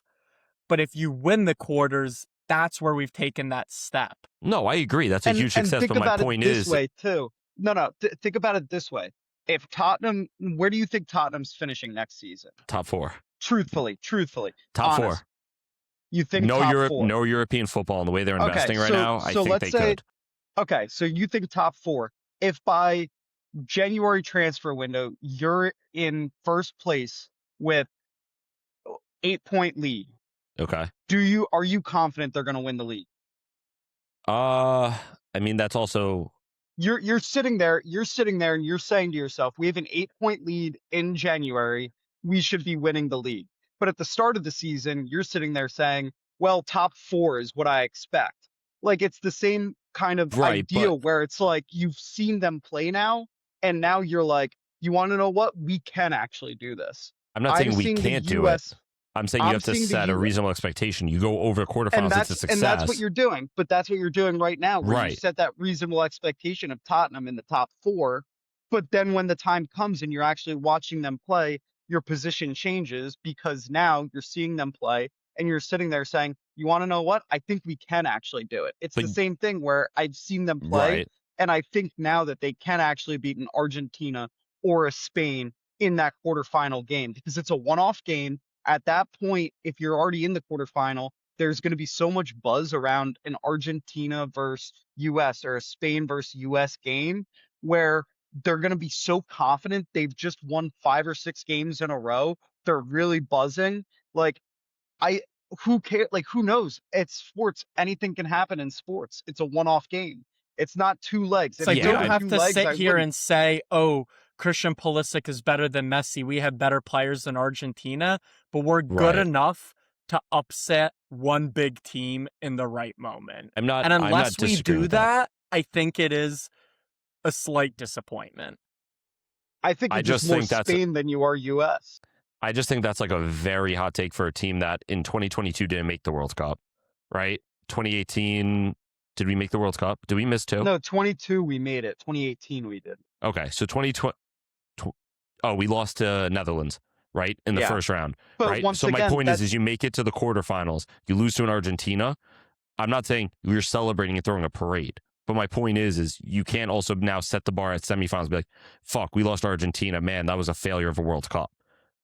Speaker 1: but if you win the quarters, that's where we've taken that step.
Speaker 2: no, I agree. That's a huge
Speaker 4: And
Speaker 2: success.
Speaker 4: think
Speaker 2: But my
Speaker 4: about it
Speaker 2: point
Speaker 4: this
Speaker 2: is
Speaker 4: way too. No, think about it this way. If Tottenham, where do you think Tottenham's finishing next season?
Speaker 2: top 4.
Speaker 4: Truthfully,
Speaker 2: Top
Speaker 4: honest.
Speaker 2: 4.
Speaker 4: You think
Speaker 2: No
Speaker 4: top
Speaker 2: Europe,
Speaker 4: 4?
Speaker 2: no European football, and the way they're
Speaker 4: Okay,
Speaker 2: investing right now, I think
Speaker 4: let's
Speaker 2: they
Speaker 4: say,
Speaker 2: could.
Speaker 4: okay, so you think top 4. If by January transfer window you're in first place with 8-point lead,
Speaker 2: Okay.
Speaker 4: are you confident they're going to win the league?
Speaker 2: I mean that's also
Speaker 4: You're sitting there, and you're saying to yourself, we have an 8-point lead in January. We should be winning the league. But at the start of the season, you're sitting there saying, well, top 4 is what I expect. Like, it's the same kind of
Speaker 2: right, but
Speaker 4: ideal where it's like you've seen them play now, and now you're like, you want to know what? We can actually do this.
Speaker 2: I'm not
Speaker 4: I'm
Speaker 2: saying we
Speaker 4: seeing the
Speaker 2: can't do it.
Speaker 4: US
Speaker 2: I'm saying you
Speaker 4: I'm
Speaker 2: have to
Speaker 4: seeing the
Speaker 2: set a
Speaker 4: U
Speaker 2: reasonable expectation. You go over quarterfinals, it's a success.
Speaker 4: and that's what you're doing. But that's what you're doing right now, where you
Speaker 2: Right.
Speaker 4: set that reasonable expectation of Tottenham in the top 4. But then when the time comes and you're actually watching them play, your position changes, because now you're seeing them play and you're sitting there saying, you want to know what? I think we can actually do it. It's
Speaker 2: But
Speaker 4: the same thing where I've seen them play,
Speaker 2: right.
Speaker 4: and I think now that they can actually beat an Argentina or a Spain in that quarterfinal game, because it's a one-off game. At that point, if you're already in the quarterfinal, there's going to be so much buzz around an Argentina versus US or a Spain versus US game, where they're going to be so confident they've just won 5 or 6 games in a row. They're really buzzing. Like, I who care? Like, who knows? It's sports. Anything can happen in sports. It's a one-off game. It's not 2 legs.
Speaker 1: It's
Speaker 4: If
Speaker 1: like,
Speaker 4: it
Speaker 1: you
Speaker 2: Yeah,
Speaker 1: don't
Speaker 4: was
Speaker 1: have
Speaker 4: 2
Speaker 1: to
Speaker 4: legs,
Speaker 1: sit
Speaker 4: I
Speaker 1: here
Speaker 4: wouldn't.
Speaker 1: and say, "Oh, Christian Pulisic is better than Messi. We have better players than Argentina," but we're good
Speaker 2: right.
Speaker 1: enough to upset one big team in the right moment. And
Speaker 2: I'm not
Speaker 1: unless we
Speaker 2: disagreeing
Speaker 1: do
Speaker 2: with that.
Speaker 1: that, I think it is a slight disappointment.
Speaker 4: I think
Speaker 2: I
Speaker 4: you're just
Speaker 2: just
Speaker 4: more
Speaker 2: think that's
Speaker 4: Spain than you are US.
Speaker 2: I just think that's like a very hot take for a team that in 2022 didn't make the World Cup, right? 2018, did we make the World Cup? Did we miss 2?
Speaker 4: No, 22 we made it. 2018 we did.
Speaker 2: Okay, so 2020. Oh, we lost to Netherlands, right, in the
Speaker 4: Yeah.
Speaker 2: first round,
Speaker 4: But
Speaker 2: right?
Speaker 4: once
Speaker 2: So my
Speaker 4: again,
Speaker 2: point
Speaker 4: that's
Speaker 2: is you make it to the quarterfinals, you lose to an Argentina. I'm not saying you're celebrating and throwing a parade, but my point is you can't also now set the bar at semifinals and be like, fuck, we lost to Argentina. Man, that was a failure of a World Cup.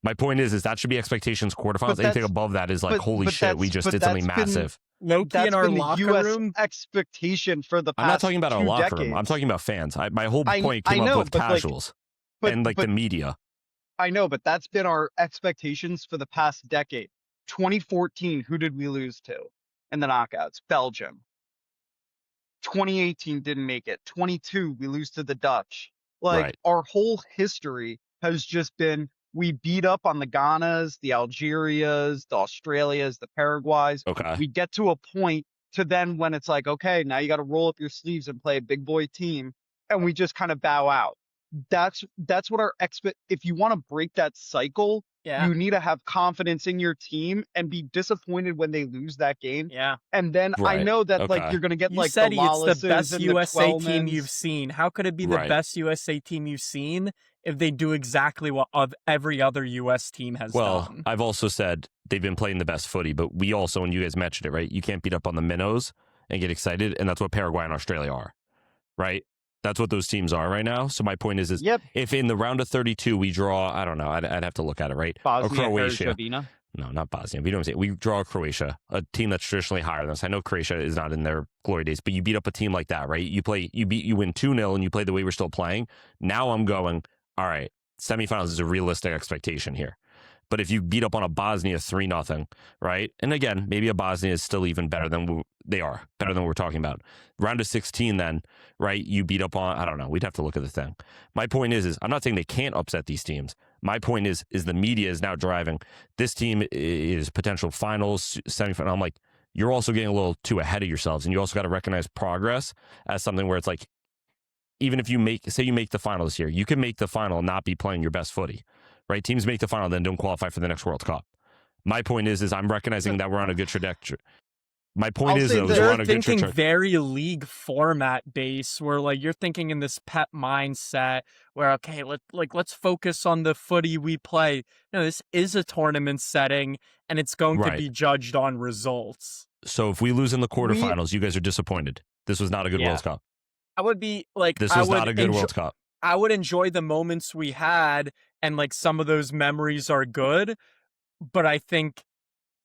Speaker 2: My point is that should be expectations quarterfinals.
Speaker 4: But
Speaker 2: Anything
Speaker 4: that's
Speaker 2: above that is like,
Speaker 4: but
Speaker 2: holy
Speaker 4: but
Speaker 2: shit, we
Speaker 4: that's
Speaker 2: just
Speaker 4: but
Speaker 2: did something
Speaker 4: that's been
Speaker 2: massive.
Speaker 1: Loki
Speaker 4: that's
Speaker 1: in our
Speaker 4: been the
Speaker 1: locker
Speaker 4: US
Speaker 1: room.
Speaker 4: expectation for the
Speaker 2: I'm not
Speaker 4: past
Speaker 2: talking about our
Speaker 4: 2
Speaker 2: locker room. I'm
Speaker 4: decades.
Speaker 2: talking about fans. My whole
Speaker 4: I
Speaker 2: point
Speaker 4: I
Speaker 2: came up
Speaker 4: know,
Speaker 2: with
Speaker 4: but like
Speaker 2: casuals
Speaker 4: but
Speaker 2: and like
Speaker 4: but
Speaker 2: the media.
Speaker 4: I know, but that's been our expectations for the past decade. 2014, who did we lose to in the knockouts? Belgium. 2018 didn't make it. 22, we lose to the Dutch. Like,
Speaker 2: Right.
Speaker 4: our whole history has just been we beat up on the Ghanas, the Algerias, the Australias, the Paraguays.
Speaker 2: Okay.
Speaker 4: We get to a point to then when it's like, okay, now you got to roll up your sleeves and play a big boy team, and we just kind of bow out. That's what our if you want to break that cycle,
Speaker 1: Yeah.
Speaker 4: you need to have confidence in your team and be disappointed when they lose that game.
Speaker 1: Yeah.
Speaker 4: And then I
Speaker 2: Right.
Speaker 4: know that like
Speaker 2: Okay.
Speaker 4: you're gonna get
Speaker 1: You
Speaker 4: like
Speaker 1: said
Speaker 4: the
Speaker 1: it's the
Speaker 4: Lawlesses
Speaker 1: best
Speaker 4: and the
Speaker 1: USA team you've
Speaker 4: Twellmans.
Speaker 1: seen. How could it be the
Speaker 2: Right.
Speaker 1: best USA team you've seen if they do exactly what every other US team has
Speaker 2: Well,
Speaker 1: done?
Speaker 2: I've also said they've been playing the best footy, but we also, and you guys mentioned it, right? You can't beat up on the minnows and get excited, and that's what Paraguay and Australia are, right? That's what those teams are right now. So my point is
Speaker 4: Yep.
Speaker 2: if in the round of 32 we draw, I don't know, I'd have to look at it, right?
Speaker 4: Bosnia
Speaker 2: Croatia.
Speaker 4: Herzegovina.
Speaker 2: No, not Bosnia. But you know what I'm saying? We draw Croatia, a team that's traditionally higher than us. I know Croatia is not in their glory days, but you beat up a team like that, right? You win 2-0 and you play the way we're still playing. Now I'm going, all right, semifinals is a realistic expectation here. But if you beat up on a Bosnia 3-0, right? And again, maybe a Bosnia is still even better than better than we're talking about. Round of 16 then, right? You beat up on, I don't know, we'd have to look at the thing. My point is I'm not saying they can't upset these teams. My point is the media is now driving. This team is potential finals, semifinal. I'm like, you're also getting a little too ahead of yourselves. And you also got to recognize progress as something where it's like, even if you make the final this year, you can make the final and not be playing your best footy, right? Teams make the final, then don't qualify for the next World Cup. My point is I'm recognizing that we're on a good trajectory. My point is, though, we're on a good
Speaker 1: thinking
Speaker 2: trajectory.
Speaker 1: very league format base, where like you're thinking in this pep mindset, where okay, let's focus on the footy we play. No, this is a tournament setting, and it's going to
Speaker 2: Right.
Speaker 1: be judged on results.
Speaker 2: So if we lose in the quarterfinals, you guys are disappointed. This was not a good
Speaker 1: Yeah.
Speaker 2: World Cup.
Speaker 1: I would be like,
Speaker 2: This
Speaker 1: I
Speaker 2: was
Speaker 1: would
Speaker 2: not a good
Speaker 1: enjo-
Speaker 2: World Cup.
Speaker 1: I would enjoy the moments we had, and like some of those memories are good, but I think,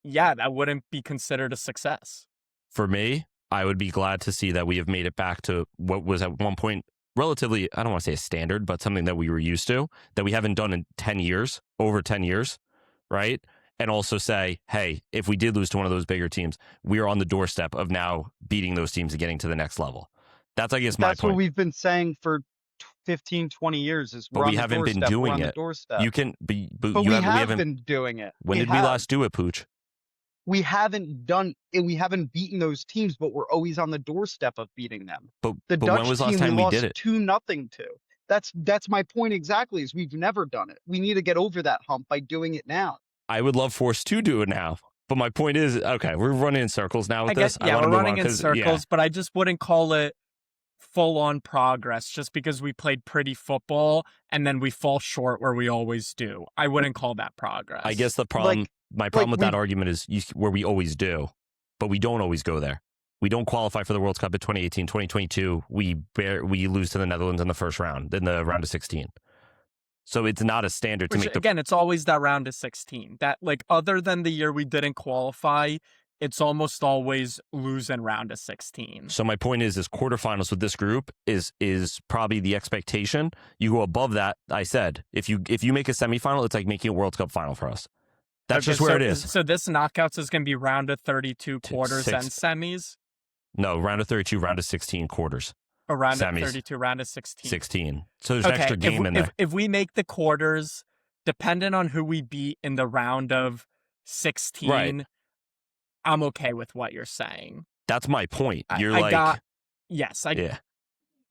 Speaker 1: yeah, that wouldn't be considered a success.
Speaker 2: For me, I would be glad to see that we have made it back to what was at one point relatively, I don't want to say a standard, but something that we were used to, that we haven't done in 10 years, over 10 years, right? And also say, hey, if we did lose to one of those bigger teams, we are on the doorstep of now beating those teams and getting to the next level. That's, I guess, my
Speaker 4: That's
Speaker 2: point.
Speaker 4: what we've been saying for 15, 20 years is
Speaker 2: But
Speaker 4: we're
Speaker 2: we
Speaker 4: on the
Speaker 2: haven't been
Speaker 4: doorstep, we're
Speaker 2: doing
Speaker 4: on the
Speaker 2: it.
Speaker 4: doorstep.
Speaker 2: You can, but
Speaker 4: But
Speaker 2: you
Speaker 4: we
Speaker 2: haven't,
Speaker 4: have been doing it.
Speaker 2: when did we last do it, Pooch?
Speaker 4: We haven't done it. We haven't beaten those teams, but we're always on the doorstep of beating them.
Speaker 2: But
Speaker 4: The
Speaker 2: when
Speaker 4: Dutch
Speaker 2: was the last
Speaker 4: team
Speaker 2: time
Speaker 4: we
Speaker 2: we
Speaker 4: lost
Speaker 2: did it?
Speaker 4: 2-0 to. That's my point exactly. Is we've never done it. We need to get over that hump by doing it now.
Speaker 2: I would love Force to do it now. But my point is, okay, we're running in circles now with
Speaker 1: I guess,
Speaker 2: this.
Speaker 1: yeah,
Speaker 2: wanna
Speaker 1: we're
Speaker 2: move
Speaker 1: running
Speaker 2: on
Speaker 1: in
Speaker 2: 'cause,
Speaker 1: circles, but I just wouldn't call it full-on progress just because we played pretty football and then we fall short where we always do. I wouldn't call that progress.
Speaker 2: I guess the problem, my problem with
Speaker 4: we-
Speaker 2: that argument is where we always do, but we don't always go there. We don't qualify for the World Cup in 2018, 2022. We lose to the Netherlands in the first round, in the round of 16. So it's not a standard to
Speaker 1: Which,
Speaker 2: make the.
Speaker 1: again, it's always that round of 16. That, like, other than the year we didn't qualify, it's almost always lose in round of 16.
Speaker 2: So my point is quarterfinals with this group is probably the expectation. You go above that. I said if you make a semifinal, it's like making a World Cup final for us. That's
Speaker 1: Okay,
Speaker 2: just where
Speaker 1: so,
Speaker 2: it is.
Speaker 1: So this knockouts is going to be round of 32 quarters
Speaker 2: six.
Speaker 1: and semis?
Speaker 2: No, round of 32, round of 16 quarters.
Speaker 1: Or round
Speaker 2: Semis.
Speaker 1: of 32, round of 16?
Speaker 2: 16. So there's an extra game in there.
Speaker 1: If we make the quarters, dependent on who we beat in the round of 16,
Speaker 2: Right.
Speaker 1: I'm okay with what you're saying.
Speaker 2: That's my point. You're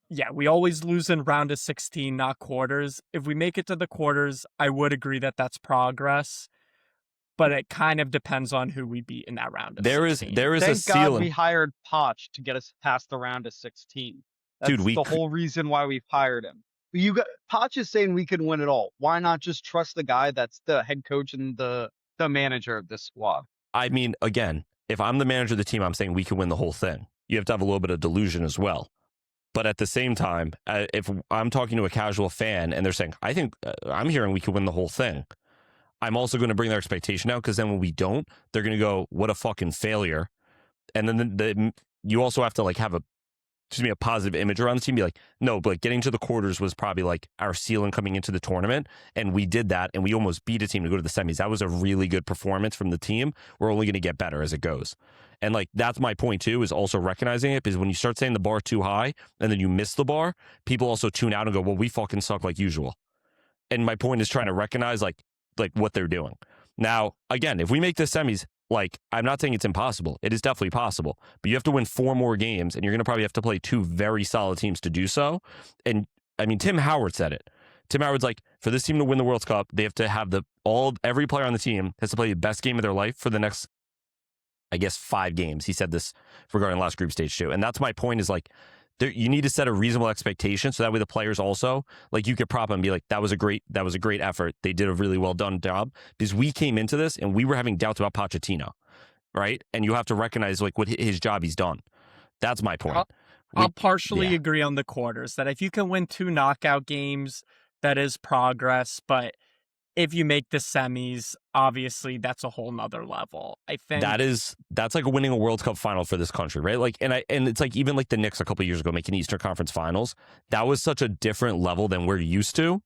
Speaker 1: Yeah, we always lose in round of 16, not quarters. If we make it to the quarters, I would agree that that's progress, but it kind of depends on who we beat in that round of 16.
Speaker 2: There is a
Speaker 4: Thank God
Speaker 2: ceiling.
Speaker 4: we hired Poch to get us past the round of 16. That's
Speaker 2: Dude,
Speaker 4: the whole reason why we've hired him. Poch is saying we can win it all. Why not just trust the guy that's the head coach and the manager of this squad?
Speaker 2: I mean, again, if I'm the manager of the team, I'm saying we can win the whole thing. You have to have a little bit of delusion as well. But at the same time, if I'm talking to a casual fan and they're saying, I think I'm hearing we can win the whole thing, I'm also going to bring their expectation out because then when we don't, they're going to go, what a fucking failure. And then you also have to like have a positive image around the team. Be like, no, but getting to the quarters was probably like our ceiling coming into the tournament, and we did that, and we almost beat a team to go to the semis. That was a really good performance from the team. We're only going to get better as it goes. And like that's my point too, is also recognizing it, because when you start saying the bar too high and then you miss the bar, people also tune out and go, well, we fucking suck like usual. And my point is trying to recognize like what they're doing. Now, again, if we make the semis, like I'm not saying it's impossible. It is definitely possible, but you have to win 4 more games, and you're going to probably have to play 2 very solid teams to do so. And I mean, Tim Howard said it. Tim Howard's like, for this team to win the World Cup, they have to have every player on the team has to play the best game of their life for the next, I guess, 5 games. He said this regarding last group stage too. And that's my point, is like, you need to set a reasonable expectation, so that way the players also, like, you could prop them and be like, that was a great effort. They did a really well done job, because we came into this and we were having doubts about Pochettino, right? And you have to recognize like what his job he's done. That's my point.
Speaker 1: I'll partially agree on the quarters, that if you can win 2 knockout games, that is progress. But if you make the semis, obviously that's a whole nother level. I think
Speaker 2: that's like winning a World Cup final for this country, right? Like, and it's like even like the Knicks a couple of years ago making Eastern Conference Finals, that was such a different level than we're used to,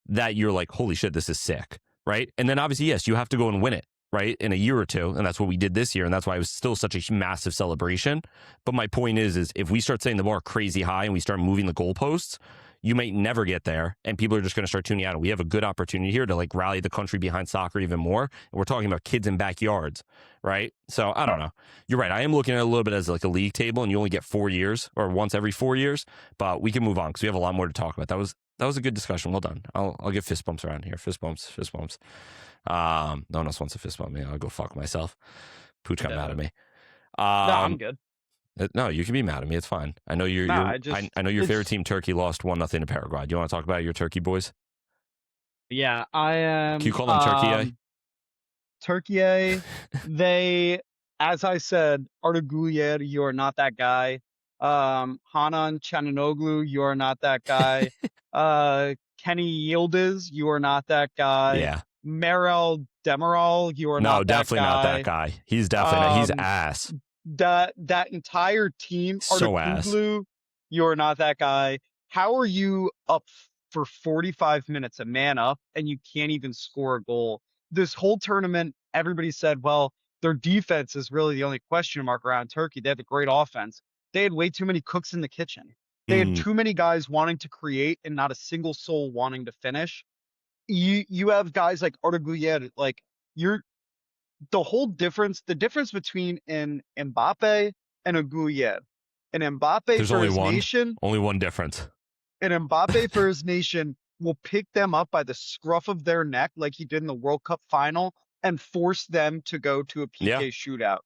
Speaker 2: that you're like, holy shit, this is sick, right? And then obviously, yes, you have to go and win it, right, in a year or two, and that's what we did this year, and that's why it was still such a massive celebration. But my point is if we start setting the bar crazy high and we start moving the goalposts, you may never get there, and people are just going to start tuning out. And we have a good opportunity here to like rally the country behind soccer even more. And we're talking about kids in backyards, right? So I don't know. You're right. I am looking at it a little bit as like a league table, and you only get 4 years or once every 4 years. But we can move on because we have a lot more to talk about. That was a good discussion. Well done. I'll give fist bumps around here. Fist bumps. No one else wants a fist bump me. I'll go fuck myself. Pooch got mad at me.
Speaker 4: No, I'm good.
Speaker 2: No, you can be mad at me. It's fine. I know I know your favorite team, Turkey, lost 1-0 to Paraguay. Do you want to talk about your Turkey boys?
Speaker 4: Yeah, I am.
Speaker 2: Can you call them Turkey?
Speaker 4: Turkey. They, as I said, Arda Güler, you are not that guy. Hanan Çalhanoğlu, you are not that guy. Kenny Yildiz, you are not that guy.
Speaker 2: Yeah.
Speaker 4: Merel Demiral, you are not that guy. No,
Speaker 2: definitely not that guy. He's definitely he's ass.
Speaker 4: That entire team,
Speaker 2: so ass.
Speaker 4: You are not that guy. How are you up for 45 minutes, a man up, and you can't even score a goal? This whole tournament, everybody said, well, their defense is really the only question mark around Turkey. They have a great offense. They had way too many cooks in the kitchen. They had too many guys wanting to create and not a single soul wanting to finish. You have guys like Arda Güler, like the difference between an Mbappe and a Güler. An Mbappe
Speaker 2: There's
Speaker 4: for
Speaker 2: only
Speaker 4: his
Speaker 2: one.
Speaker 4: nation.
Speaker 2: Only one difference.
Speaker 4: An Mbappe for his nation will pick them up by the scruff of their neck like he did in the World Cup final and force them to go to a PK shootout.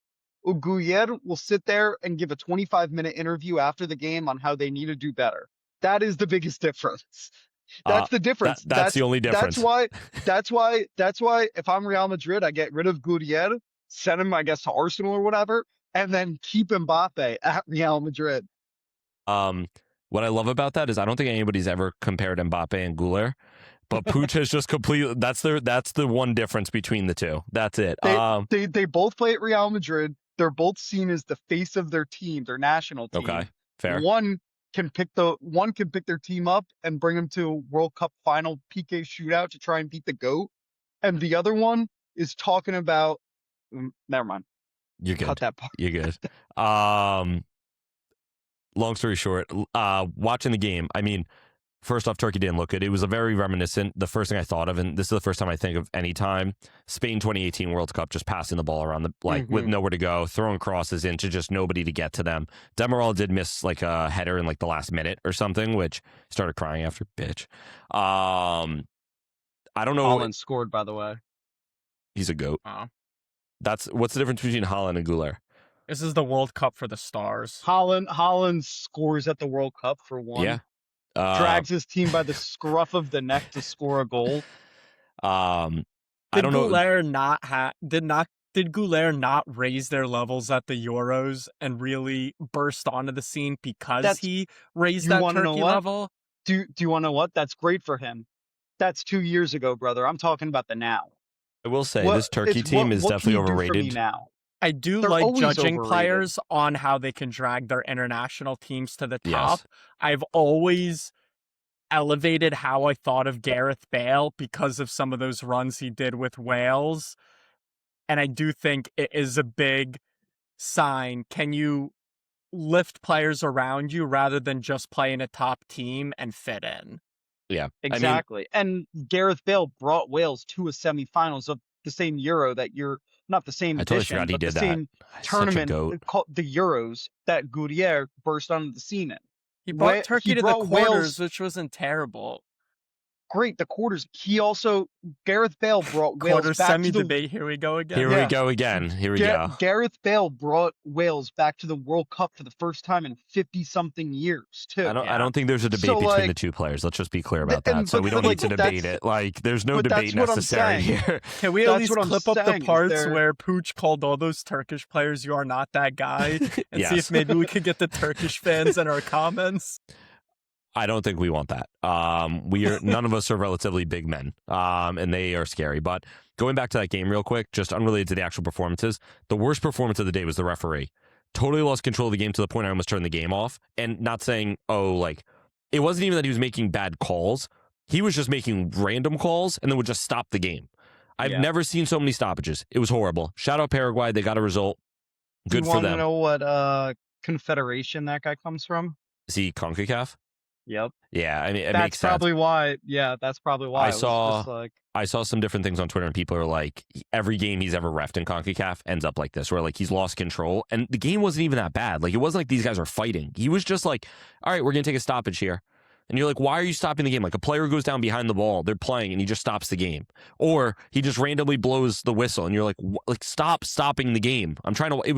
Speaker 4: Güler will sit there and give a 25-minute interview after the game on how they need to do better. That is the biggest difference. That's the difference.
Speaker 2: That's the only difference.
Speaker 4: That's why if I'm Real Madrid, I get rid of Güler, send him, I guess, to Arsenal or whatever, and then keep Mbappe at Real Madrid.
Speaker 2: What I love about that is I don't think anybody's ever compared Mbappe and Güler, but Pooch has just completely. That's the one difference between the two. That's it.
Speaker 4: They both play at Real Madrid. They're both seen as the face of their team, their national team.
Speaker 2: Okay, fair.
Speaker 4: One can pick their team up and bring them to a World Cup final PK shootout to try and beat the GOAT, and the other one is talking about. Never mind.
Speaker 2: You're good.
Speaker 4: Cut that part.
Speaker 2: You're good. Long story short, watching the game, I mean, first off, Turkey didn't look good. It was a very reminiscent. The first thing I thought of, and this is the first time I think of any time, Spain 2018 World Cup, just passing the ball around with nowhere to go, throwing crosses into just nobody to get to them. Demiral did miss like a header in like the last minute or something, which started crying after, bitch. I don't know.
Speaker 4: Haaland scored, by the way.
Speaker 2: He's a GOAT.
Speaker 1: Oh.
Speaker 2: What's the difference between Haaland and Güler?
Speaker 1: This is the World Cup for the stars.
Speaker 4: Haaland scores at the World Cup for one.
Speaker 2: Yeah.
Speaker 4: Drags his team by the scruff of the neck to score a goal.
Speaker 2: I don't know.
Speaker 1: Did Güler not raise their levels at the Euros and really burst onto the scene because he raised that Turkey level?
Speaker 4: Do you want to know what? That's great for him. That's 2 years ago, brother. I'm talking about the now.
Speaker 2: I will say this Turkey team is definitely overrated.
Speaker 4: Now?
Speaker 1: I do
Speaker 4: They're
Speaker 1: like
Speaker 4: always
Speaker 1: judging
Speaker 4: overrated.
Speaker 1: players on how they can drag their international teams to the top.
Speaker 2: Yes.
Speaker 1: I've always elevated how I thought of Gareth Bale because of some of those runs he did with Wales. And I do think it is a big sign. Can you lift players around you rather than just play in a top team and fit in?
Speaker 2: Yeah.
Speaker 4: Exactly. And Gareth Bale brought Wales to a semifinals of the same Euro that you're not the same
Speaker 2: I totally
Speaker 4: edition,
Speaker 2: forgot he
Speaker 4: but the
Speaker 2: did that.
Speaker 4: same
Speaker 2: Such a
Speaker 4: tournament
Speaker 2: goat.
Speaker 4: called the Euros that Goodyear burst onto the scene in.
Speaker 1: He brought Turkey to the
Speaker 4: brought
Speaker 1: quarters,
Speaker 4: Wales
Speaker 1: which wasn't terrible.
Speaker 4: great, the quarters. Gareth Bale brought Wales
Speaker 1: Quarter
Speaker 4: back
Speaker 1: semi
Speaker 4: to the
Speaker 1: debate. Here we go again.
Speaker 2: Here we
Speaker 4: Yeah.
Speaker 2: go again. Here we go.
Speaker 4: Gareth Bale brought Wales back to the World Cup for the first time in 50-something years, too.
Speaker 2: I don't think there's a debate
Speaker 4: So,
Speaker 2: between
Speaker 4: like,
Speaker 2: the two players. Let's just be clear about
Speaker 4: and-
Speaker 2: that. So
Speaker 4: but-
Speaker 2: we don't
Speaker 4: but,
Speaker 2: need to
Speaker 4: like,
Speaker 2: debate
Speaker 4: that's-
Speaker 2: it. Like, there's no
Speaker 4: but that's
Speaker 2: debate
Speaker 4: what I'm
Speaker 2: necessary
Speaker 4: saying.
Speaker 2: here.
Speaker 1: Can we at
Speaker 4: That's
Speaker 1: least
Speaker 4: what I'm
Speaker 1: clip up the
Speaker 4: saying, is
Speaker 1: parts
Speaker 4: there-
Speaker 1: where Pooch called all those Turkish players "you are not that guy" and see
Speaker 2: Yes.
Speaker 1: if maybe we could get the Turkish fans in our comments?
Speaker 2: I don't think we want that. None of us are relatively big men, and they are scary. But going back to that game real quick, just unrelated to the actual performances, the worst performance of the day was the referee. Totally lost control of the game to the point I almost turned the game off. And not saying, it wasn't even that he was making bad calls. He was just making random calls and then would just stop the game. I've
Speaker 4: Yeah.
Speaker 2: never seen so many stoppages. It was horrible. Shout out Paraguay. They got a result. Good
Speaker 4: Do you
Speaker 2: for
Speaker 4: want to
Speaker 2: them.
Speaker 4: know what confederation that guy comes from?
Speaker 2: Is he CONCACAF?
Speaker 4: Yep.
Speaker 2: Yeah, I mean, it
Speaker 4: That's
Speaker 2: makes sense.
Speaker 4: probably why. Yeah, that's probably why.
Speaker 2: I
Speaker 4: It was
Speaker 2: saw-
Speaker 4: just like,
Speaker 2: I saw some different things on Twitter, and people are like, every game he's ever reffed in CONCACAF ends up like this, where like he's lost control, and the game wasn't even that bad. Like it wasn't like these guys are fighting. He was just like, all right, we're gonna take a stoppage here. And you're like, why are you stopping the game? Like a player goes down behind the ball, they're playing, and he just stops the game. Or he just randomly blows the whistle, and you're like, stop stopping the game. I'm trying to. It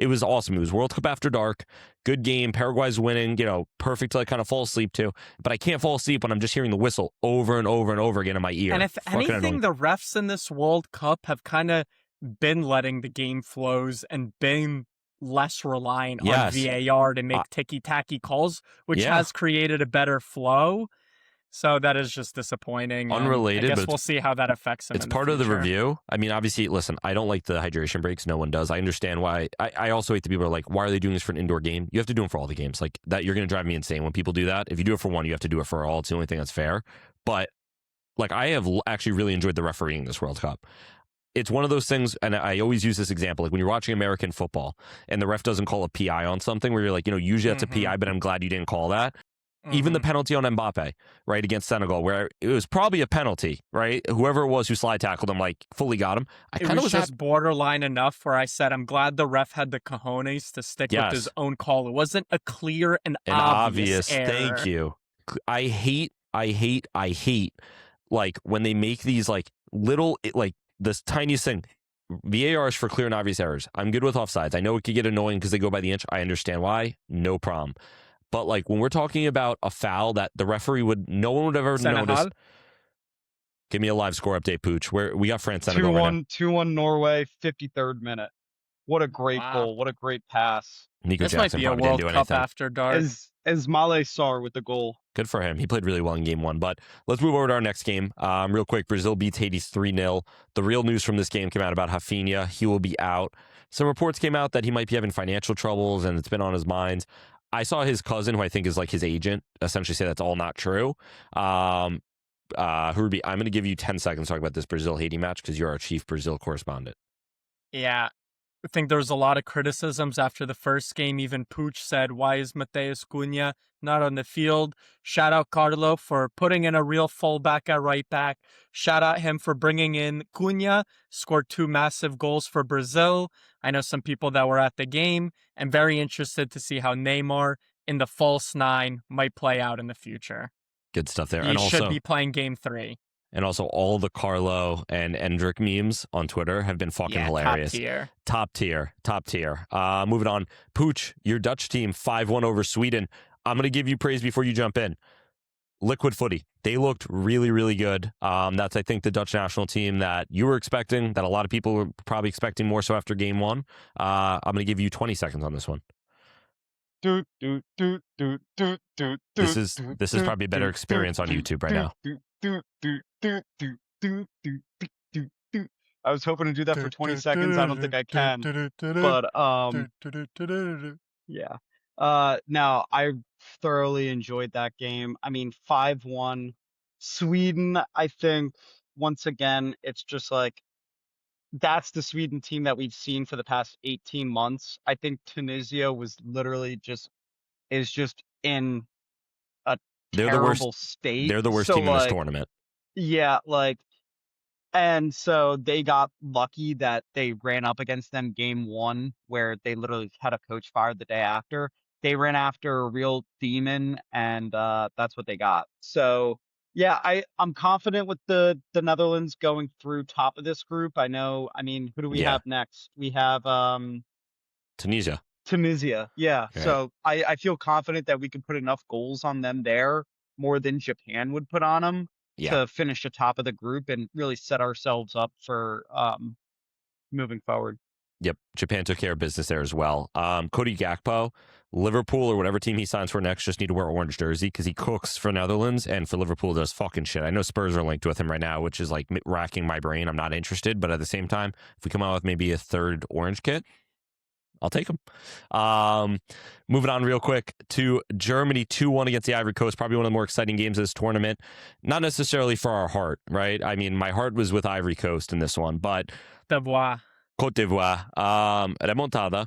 Speaker 2: was awesome. It was World Cup after dark, good game. Paraguay's winning, perfect to like kind of fall asleep to. But I can't fall asleep when I'm just hearing the whistle over and over and over again in my ear.
Speaker 1: And if
Speaker 2: Fucking
Speaker 1: anything,
Speaker 2: annoying.
Speaker 1: the refs in this World Cup have kind of been letting the game flows and been less reliant
Speaker 2: Yes.
Speaker 1: on VAR to make ticky-tacky calls, which
Speaker 2: Yeah.
Speaker 1: has created a better flow. So that is just disappointing. and
Speaker 2: Unrelated,
Speaker 1: I guess
Speaker 2: but
Speaker 1: we'll see how that affects him.
Speaker 2: It's
Speaker 1: in
Speaker 2: part of the
Speaker 1: future.
Speaker 2: review. I mean, obviously, listen, I don't like the hydration breaks. No one does. I understand why. I also hate the people who are like, why are they doing this for an indoor game? You have to do them for all the games. Like that, you're going to drive me insane when people do that. If you do it for one, you have to do it for all. It's the only thing that's fair. But like, I have actually really enjoyed the refereeing this World Cup. It's one of those things, and I always use this example, like when you're watching American football and the ref doesn't call a PI on something where you're like, usually that's a PI, but I'm glad you didn't call that. Even the penalty on Mbappe, right, against Senegal, where it was probably a penalty, right? Whoever it was who slide tackled him, like, fully got him.
Speaker 1: It was just borderline enough where I said, I'm glad the ref had the cojones to stick with his own call. It wasn't a clear and obvious error.
Speaker 2: Thank you. I hate, like, when they make these, like, little, like, this tiniest thing. VAR is for clear and obvious errors. I'm good with offsides. I know it could get annoying because they go by the inch. I understand why. No problem. But like when we're talking about a foul that the referee no one would have ever noticed. Give me a live score update, Pooch. Where we got France Senegal right now.
Speaker 4: 2-1 Norway, 53rd minute. What a great goal. What a great pass.
Speaker 2: Nico
Speaker 1: This
Speaker 2: Jackson
Speaker 1: might be a
Speaker 2: probably
Speaker 1: World
Speaker 2: didn't do
Speaker 1: Cup
Speaker 2: anything.
Speaker 1: after dark.
Speaker 4: As Male Sarr with the goal.
Speaker 2: Good for him. He played really well in game one. But let's move over to our next game. Real quick, Brazil beats Haiti 3-0. The real news from this game came out about Rafinha. He will be out. Some reports came out that he might be having financial troubles, and it's been on his mind. I saw his cousin, who I think is like his agent, essentially say that's all not true. Hurby, I'm going to give you 10 seconds to talk about this Brazil-Haiti match because you're our chief Brazil correspondent.
Speaker 1: Yeah. I think there was a lot of criticisms after the first game. Even Pooch said, why is Mateus Cunha not on the field? Shout out Carlo for putting in a real fullback at right back. Shout out him for bringing in Cunha, scored 2 massive goals for Brazil. I know some people that were at the game and very interested to see how Neymar in the false 9 might play out in the future.
Speaker 2: Good stuff there.
Speaker 1: He should be playing game 3.
Speaker 2: And also all the Carlo and Endrick memes on Twitter have been fucking hilarious. Top tier. Moving on. Pooch, your Dutch team, 5-1 over Sweden. I'm going to give you praise before you jump in. Liquid footy. They looked really, really good. That's, I think, the Dutch national team that you were expecting, that a lot of people were probably expecting more so after game 1. I'm going to give you 20 seconds on this one. This is probably a better experience on YouTube right now.
Speaker 4: I was hoping to do that for 20 seconds. I don't think I can. But yeah. Now I thoroughly enjoyed that game. I mean, 5-1. Sweden, I think once again, it's just like that's the Sweden team that we've seen for the past 18 months. I think Tunisia was literally just in a
Speaker 2: They're the worst.
Speaker 4: terrible state.
Speaker 2: They're the worst
Speaker 4: So
Speaker 2: team in this
Speaker 4: like,
Speaker 2: tournament.
Speaker 4: yeah, like, and so they got lucky that they ran up against them game one, where they literally had a coach fired the day after. They ran after a real demon, and that's what they got. So yeah, I'm confident with the Netherlands going through top of this group. I know. I mean, who do we
Speaker 2: Yeah.
Speaker 4: have next? We have
Speaker 2: Tunisia.
Speaker 4: Tunisia. Yeah.
Speaker 2: Right.
Speaker 4: So I feel confident that we could put enough goals on them there, more than Japan would put on them,
Speaker 2: Yeah.
Speaker 4: to finish atop of the group and really set ourselves up for moving forward.
Speaker 2: Yep. Japan took care of business there as well. Cody Gakpo, Liverpool or whatever team he signs for next just need to wear orange jersey because he cooks for Netherlands and for Liverpool does fucking shit. I know Spurs are linked with him right now, which is like racking my brain. I'm not interested, but at the same time, if we come out with maybe a third orange kit, I'll take them. Moving on real quick to Germany, 2-1 against the Ivory Coast. Probably one of the more exciting games of this tournament. Not necessarily for our heart, right? I mean, my heart was with Ivory Coast in this one, but Côte d'Ivoire, remontada.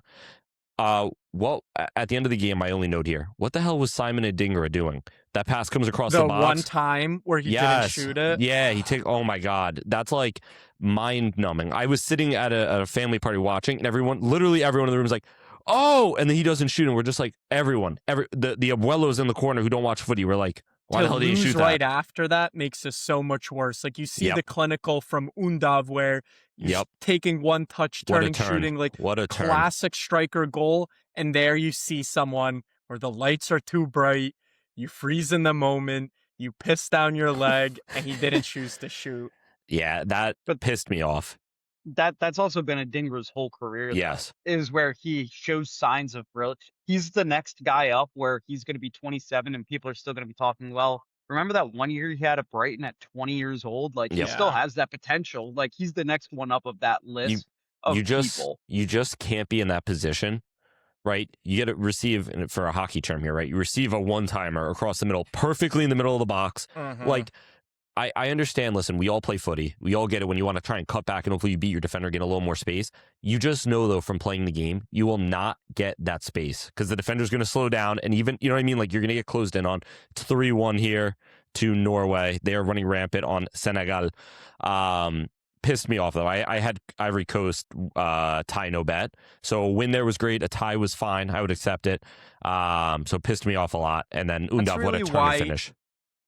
Speaker 2: Well, at the end of the game, my only note here: what the hell was Simon Adingra doing? That pass comes across the box.
Speaker 1: one time where he didn't shoot it.
Speaker 2: Yeah, oh my God, that's like mind numbing. I was sitting at a family party watching, and literally everyone in the room was like, "Oh!" And then he doesn't shoot, and we're just like, the abuelos in the corner who don't watch footy. We're like, why the hell did he shoot
Speaker 1: right
Speaker 2: that?
Speaker 1: after that makes it so much worse. Like you see
Speaker 2: Yep.
Speaker 1: the clinical from Undav where you're taking one touch, turning, shooting, like
Speaker 2: what a turn.
Speaker 1: Classic striker goal. And there you see someone where the lights are too bright, you freeze in the moment, you piss down your leg, and he didn't choose to shoot.
Speaker 2: Yeah, that pissed me off.
Speaker 4: That's also been Adingra's whole career.
Speaker 2: Yes.
Speaker 4: Is where he shows signs of brilliance. He's the next guy up where he's going to be 27 and people are still going to be talking, well, remember that one year he had at Brighton at 20 years old? Like, he still has that potential. Like, he's the next one up of that list of people.
Speaker 2: You just can't be in that position, right? You get to receive, for a hockey term here, right? You receive a one-timer across the middle, perfectly in the middle of the box. Like, I understand, listen, we all play footy. We all get it when you want to try and cut back and hopefully you beat your defender, get a little more space. You just know, though, from playing the game, you will not get that space because the defender's going to slow down. And even, you know what I mean? Like, you're going to get closed in on. It's 3-1 here to Norway. They are running rampant on Senegal. Pissed me off, though. I had Ivory Coast tie no bet. So a win there was great. A tie was fine. I would accept it. So pissed me off a lot. And then Undav, what a turn to finish.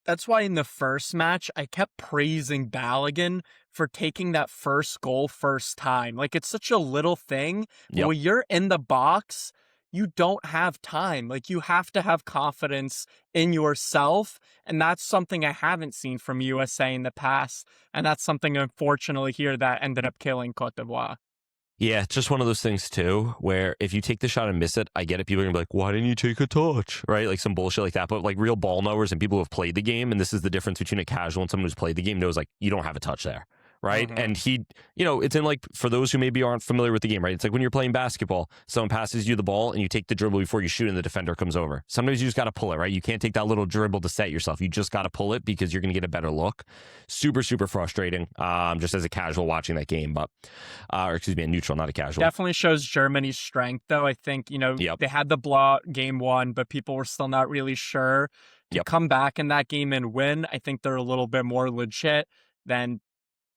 Speaker 1: That's why in the first match, I kept praising Balogun for taking that first goal first time. Like, it's such a little thing. But when you're in the box, you don't have time. Like, you have to have confidence in yourself. And that's something I haven't seen from USA in the past. And that's something, unfortunately, here that ended up killing Côte d'Ivoire.
Speaker 2: Yeah, it's just one of those things, too, where if you take the shot and miss it, I get it. People are going to be like, why didn't you take a touch? Right? Like some bullshit like that. But like real ball knowers and people who have played the game, and this is the difference between a casual and someone who's played the game, knows like, you don't have a touch there. Right. And he, it's in like, for those who maybe aren't familiar with the game, right? It's like when you're playing basketball, someone passes you the ball and you take the dribble before you shoot and the defender comes over. Sometimes you just got to pull it, right? You can't take that little dribble to set yourself. You just got to pull it because you're going to get a better look. Super, super frustrating. Just as a casual watching that game, but, or excuse me, a neutral, not a casual.
Speaker 1: Definitely shows Germany's strength, though. I think, they had the blowout game one, but people were still not really sure to come back in that game and win. I think they're a little bit more legit than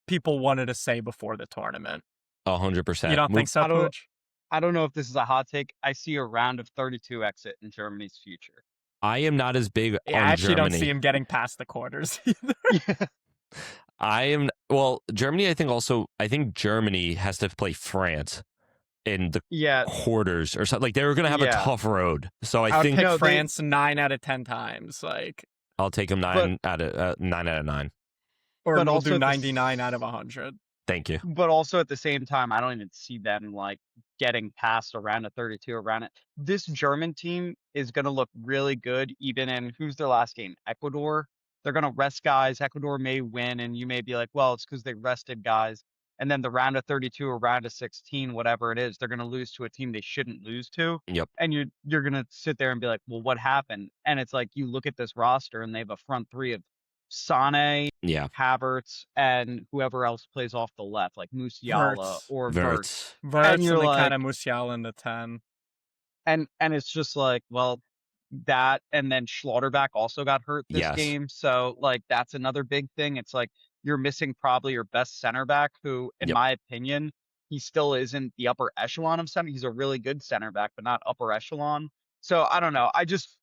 Speaker 1: people wanted to say before the tournament.
Speaker 2: 100%.
Speaker 1: You don't think so, Coach?
Speaker 4: I don't know if this is a hot take. I see a round of 32 exit in Germany's future.
Speaker 2: I am not as big on Germany.
Speaker 1: I actually don't see him getting past the quarters either.
Speaker 2: Germany, I think Germany has to play France in the quarters or something. Like, they were going to have a tough road. So I think
Speaker 1: pick France 9 out of 10 times. Like,
Speaker 2: I'll take them 9 out of 9.
Speaker 1: Or we'll do 99 out of 100.
Speaker 2: Thank you.
Speaker 4: But also at the same time, I don't even see them like getting past a round of 32 around it. This German team is going to look really good, even in who's their last game? Ecuador. They're going to rest guys. Ecuador may win, and you may be like, well, it's because they rested guys. and then the round of 32 or round of 16, whatever it is, they're going to lose to a team they shouldn't lose to.
Speaker 2: Yep.
Speaker 4: And you're going to sit there and be like, well, what happened? And it's like, you look at this roster and they have a front three of Sane,
Speaker 2: Yeah.
Speaker 4: Havertz, and whoever else plays off the left, like Musiala
Speaker 1: Wirtz.
Speaker 4: or
Speaker 2: Verts.
Speaker 1: Verts and
Speaker 4: you're
Speaker 1: then
Speaker 4: like-
Speaker 1: kind of Musiala in the 10.
Speaker 4: and it's just like, well, that, and then Schlotterbeck also got hurt this
Speaker 2: Yes.
Speaker 4: game, so like that's another big thing. It's like you're missing probably your best center back, who, in
Speaker 2: Yep.
Speaker 4: my opinion, he still isn't the upper echelon of center. He's a really good center back, but not upper echelon. So I don't know.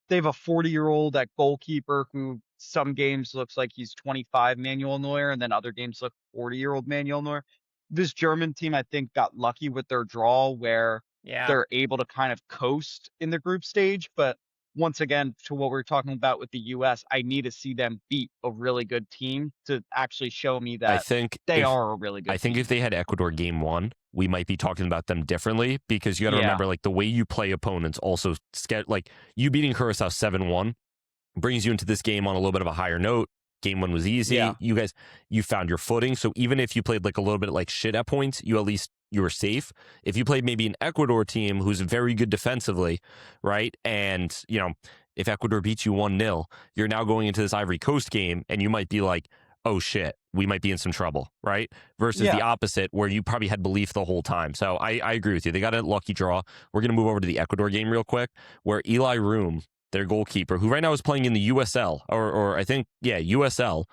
Speaker 4: They have a 40-year-old at goalkeeper who some games looks like he's 25 Manuel Neuer, and then other games look 40-year-old Manuel Neuer. This German team, I think, got lucky with their draw where
Speaker 1: Yeah.
Speaker 4: they're able to kind of coast in the group stage. But once again, to what we're talking about with the US, I need to see them beat a really good team to actually show me
Speaker 2: I
Speaker 4: that
Speaker 2: think
Speaker 4: they
Speaker 2: if,
Speaker 4: are a really good
Speaker 2: I think
Speaker 4: team.
Speaker 2: if they had Ecuador game 1, we might be talking about them differently, because you got to
Speaker 4: Yeah.
Speaker 2: remember, like, the way you play opponents also like you beating Curacao 7-1 brings you into this game on a little bit of a higher note. Game 1 was easy.
Speaker 4: Yeah.
Speaker 2: You found your footing. So even if you played like a little bit like shit at points, you were safe. If you played maybe an Ecuador team who's very good defensively, right? And, if Ecuador beats you 1-0, you're now going into this Ivory Coast game and you might be like, oh shit, we might be in some trouble, right? Versus
Speaker 4: Yeah.
Speaker 2: the opposite, where you probably had belief the whole time. So I agree with you. They got a lucky draw. We're going to move over to the Ecuador game real quick, where Eli Room, their goalkeeper, who right now is playing in the USL, or I think, USL,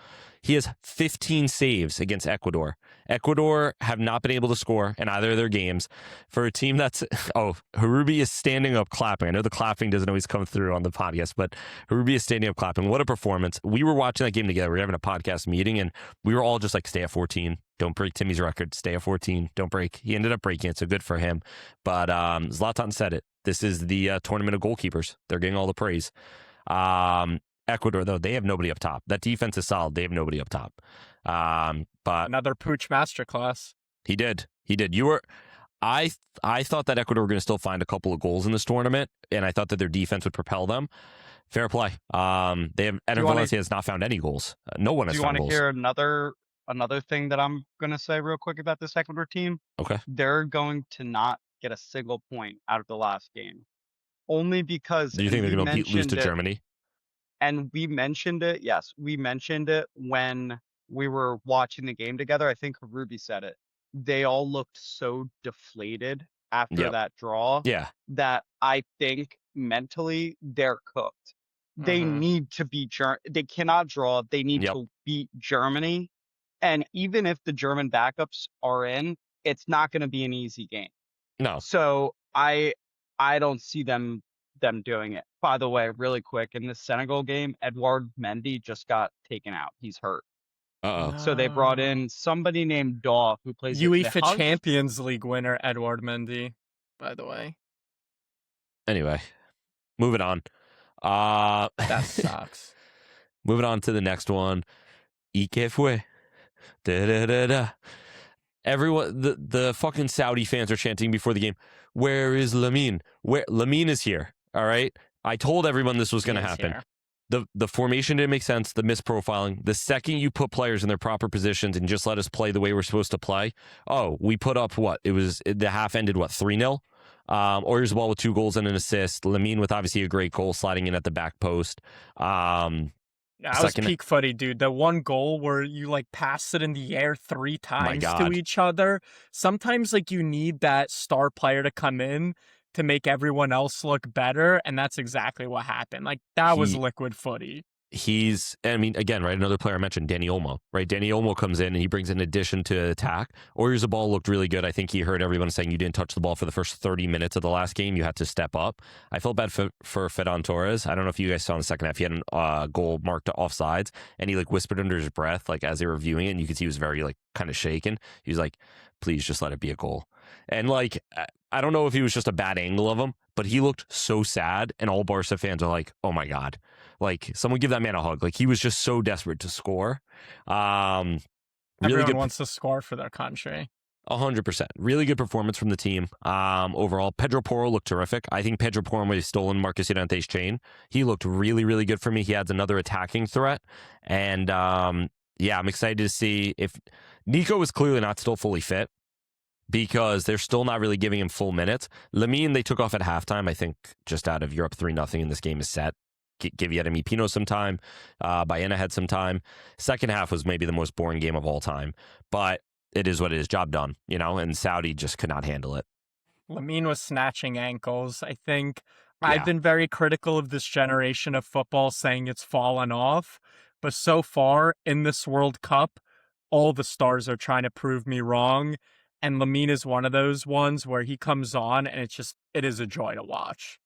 Speaker 2: he has 15 saves against Ecuador. Ecuador have not been able to score in either of their games. For a team that's, Harubi is standing up clapping. I know the clapping doesn't always come through on the podcast, but Harubi is standing up clapping. What a performance. We were watching that game together. We were having a podcast meeting, and we were all just like, stay at 14. Don't break Timmy's record. Stay at 14. Don't break. He ended up breaking it, so good for him. But Zlatan said it. This is the tournament of goalkeepers. They're getting all the praise. Ecuador, though, they have nobody up top. That defense is solid. They have nobody up top. But
Speaker 1: Another Pooch masterclass.
Speaker 2: he did. I thought that Ecuador were going to still find a couple of goals in this tournament, and I thought that their defense would propel them. Fair play. Eder Valencia has not found any goals. No one has
Speaker 4: Do you
Speaker 2: found
Speaker 4: want to
Speaker 2: goals.
Speaker 4: hear another thing that I'm going to say real quick about this Ecuador team?
Speaker 2: Okay.
Speaker 4: They're going to not get a single point out of the last game. Only because...
Speaker 2: Do you think they're going to lose to
Speaker 4: mentioned it-
Speaker 2: Germany?
Speaker 4: And we mentioned it, yes, we mentioned it when we were watching the game together. I think Ruby said it. They all looked so deflated after
Speaker 2: Yep.
Speaker 4: that draw
Speaker 2: Yeah.
Speaker 4: that I think mentally they're cooked. They
Speaker 1: Mhm.
Speaker 4: need to beat they cannot draw. They need
Speaker 2: Yep.
Speaker 4: to beat Germany. And even if the German backups are in, it's not going to be an easy game.
Speaker 2: No.
Speaker 4: So I don't see them doing it. By the way, really quick, in the Senegal game, Edouard Mendy just got taken out. He's hurt.
Speaker 2: Uh-oh.
Speaker 4: So they brought in somebody named Daw who plays at
Speaker 1: UEFA
Speaker 4: Le Havre.
Speaker 1: Champions League winner Edouard Mendy, by the way.
Speaker 2: Anyway, moving on.
Speaker 1: That sucks.
Speaker 2: Moving on to the next one. ¿Y qué fue? Da, da, da, da. Everyone, the fucking Saudi fans are chanting before the game, where is Lamine? Where Lamine is here. All right. I told everyone this was going to
Speaker 1: He is
Speaker 2: happen.
Speaker 1: here.
Speaker 2: The formation didn't make sense. The misprofiling. The second you put players in their proper positions and just let us play the way we're supposed to play. Oh, we put up what? The half ended 3-0. Warriors the ball with 2 goals and an assist. Lamine with obviously a great goal sliding in at the back post.
Speaker 1: Yeah, that was
Speaker 2: Second-
Speaker 1: peak footy, dude. The one goal where you pass it in the air 3 times to
Speaker 2: God.
Speaker 1: each other. Sometimes you need that star player to come in to make everyone else look better, and that's exactly what happened. That was
Speaker 2: He-
Speaker 1: liquid footy.
Speaker 2: Again, right, another player I mentioned, Danny Olmo, right? Danny Olmo comes in and he brings an addition to attack. Warriors the ball looked really good. I think he heard everyone saying you didn't touch the ball for the first 30 minutes of the last game. You had to step up. I felt bad for Ferran Torres. I don't know if you guys saw in the second half. He had a goal marked to offsides, and he whispered under his breath, as they were viewing it, and you could see he was very kind of shaken. He was like, please just let it be a goal. And I don't know if he was just a bad angle of him, but he looked so sad, and all Barca fans are like, oh my God. Someone give that man a hug. He was just so desperate to score. Really
Speaker 1: Everyone
Speaker 2: good.
Speaker 1: wants to score for their country.
Speaker 2: 100%. Really good performance from the team. Overall, Pedro Porro looked terrific. I think Pedro Porro might have stolen Marcus Llorente's chain. He looked really, really good for me. He adds another attacking threat. And Yeah, I'm excited to see if Nico is clearly not still fully fit because they're still not really giving him full minutes. Lamine, they took off at halftime. I think just out of Europe 3-0 and this game is set. Give Yeremi Pino some time. Baena had some time. Second half was maybe the most boring game of all time, but it is what it is. Job done, and Saudi just could not handle it.
Speaker 1: Lamine was snatching ankles. I think I've
Speaker 2: Yeah.
Speaker 1: been very critical of this generation of football, saying it's fallen off. But so far in this World Cup, all the stars are trying to prove me wrong. And Lamine is one of those ones where he comes on and it is a joy to watch.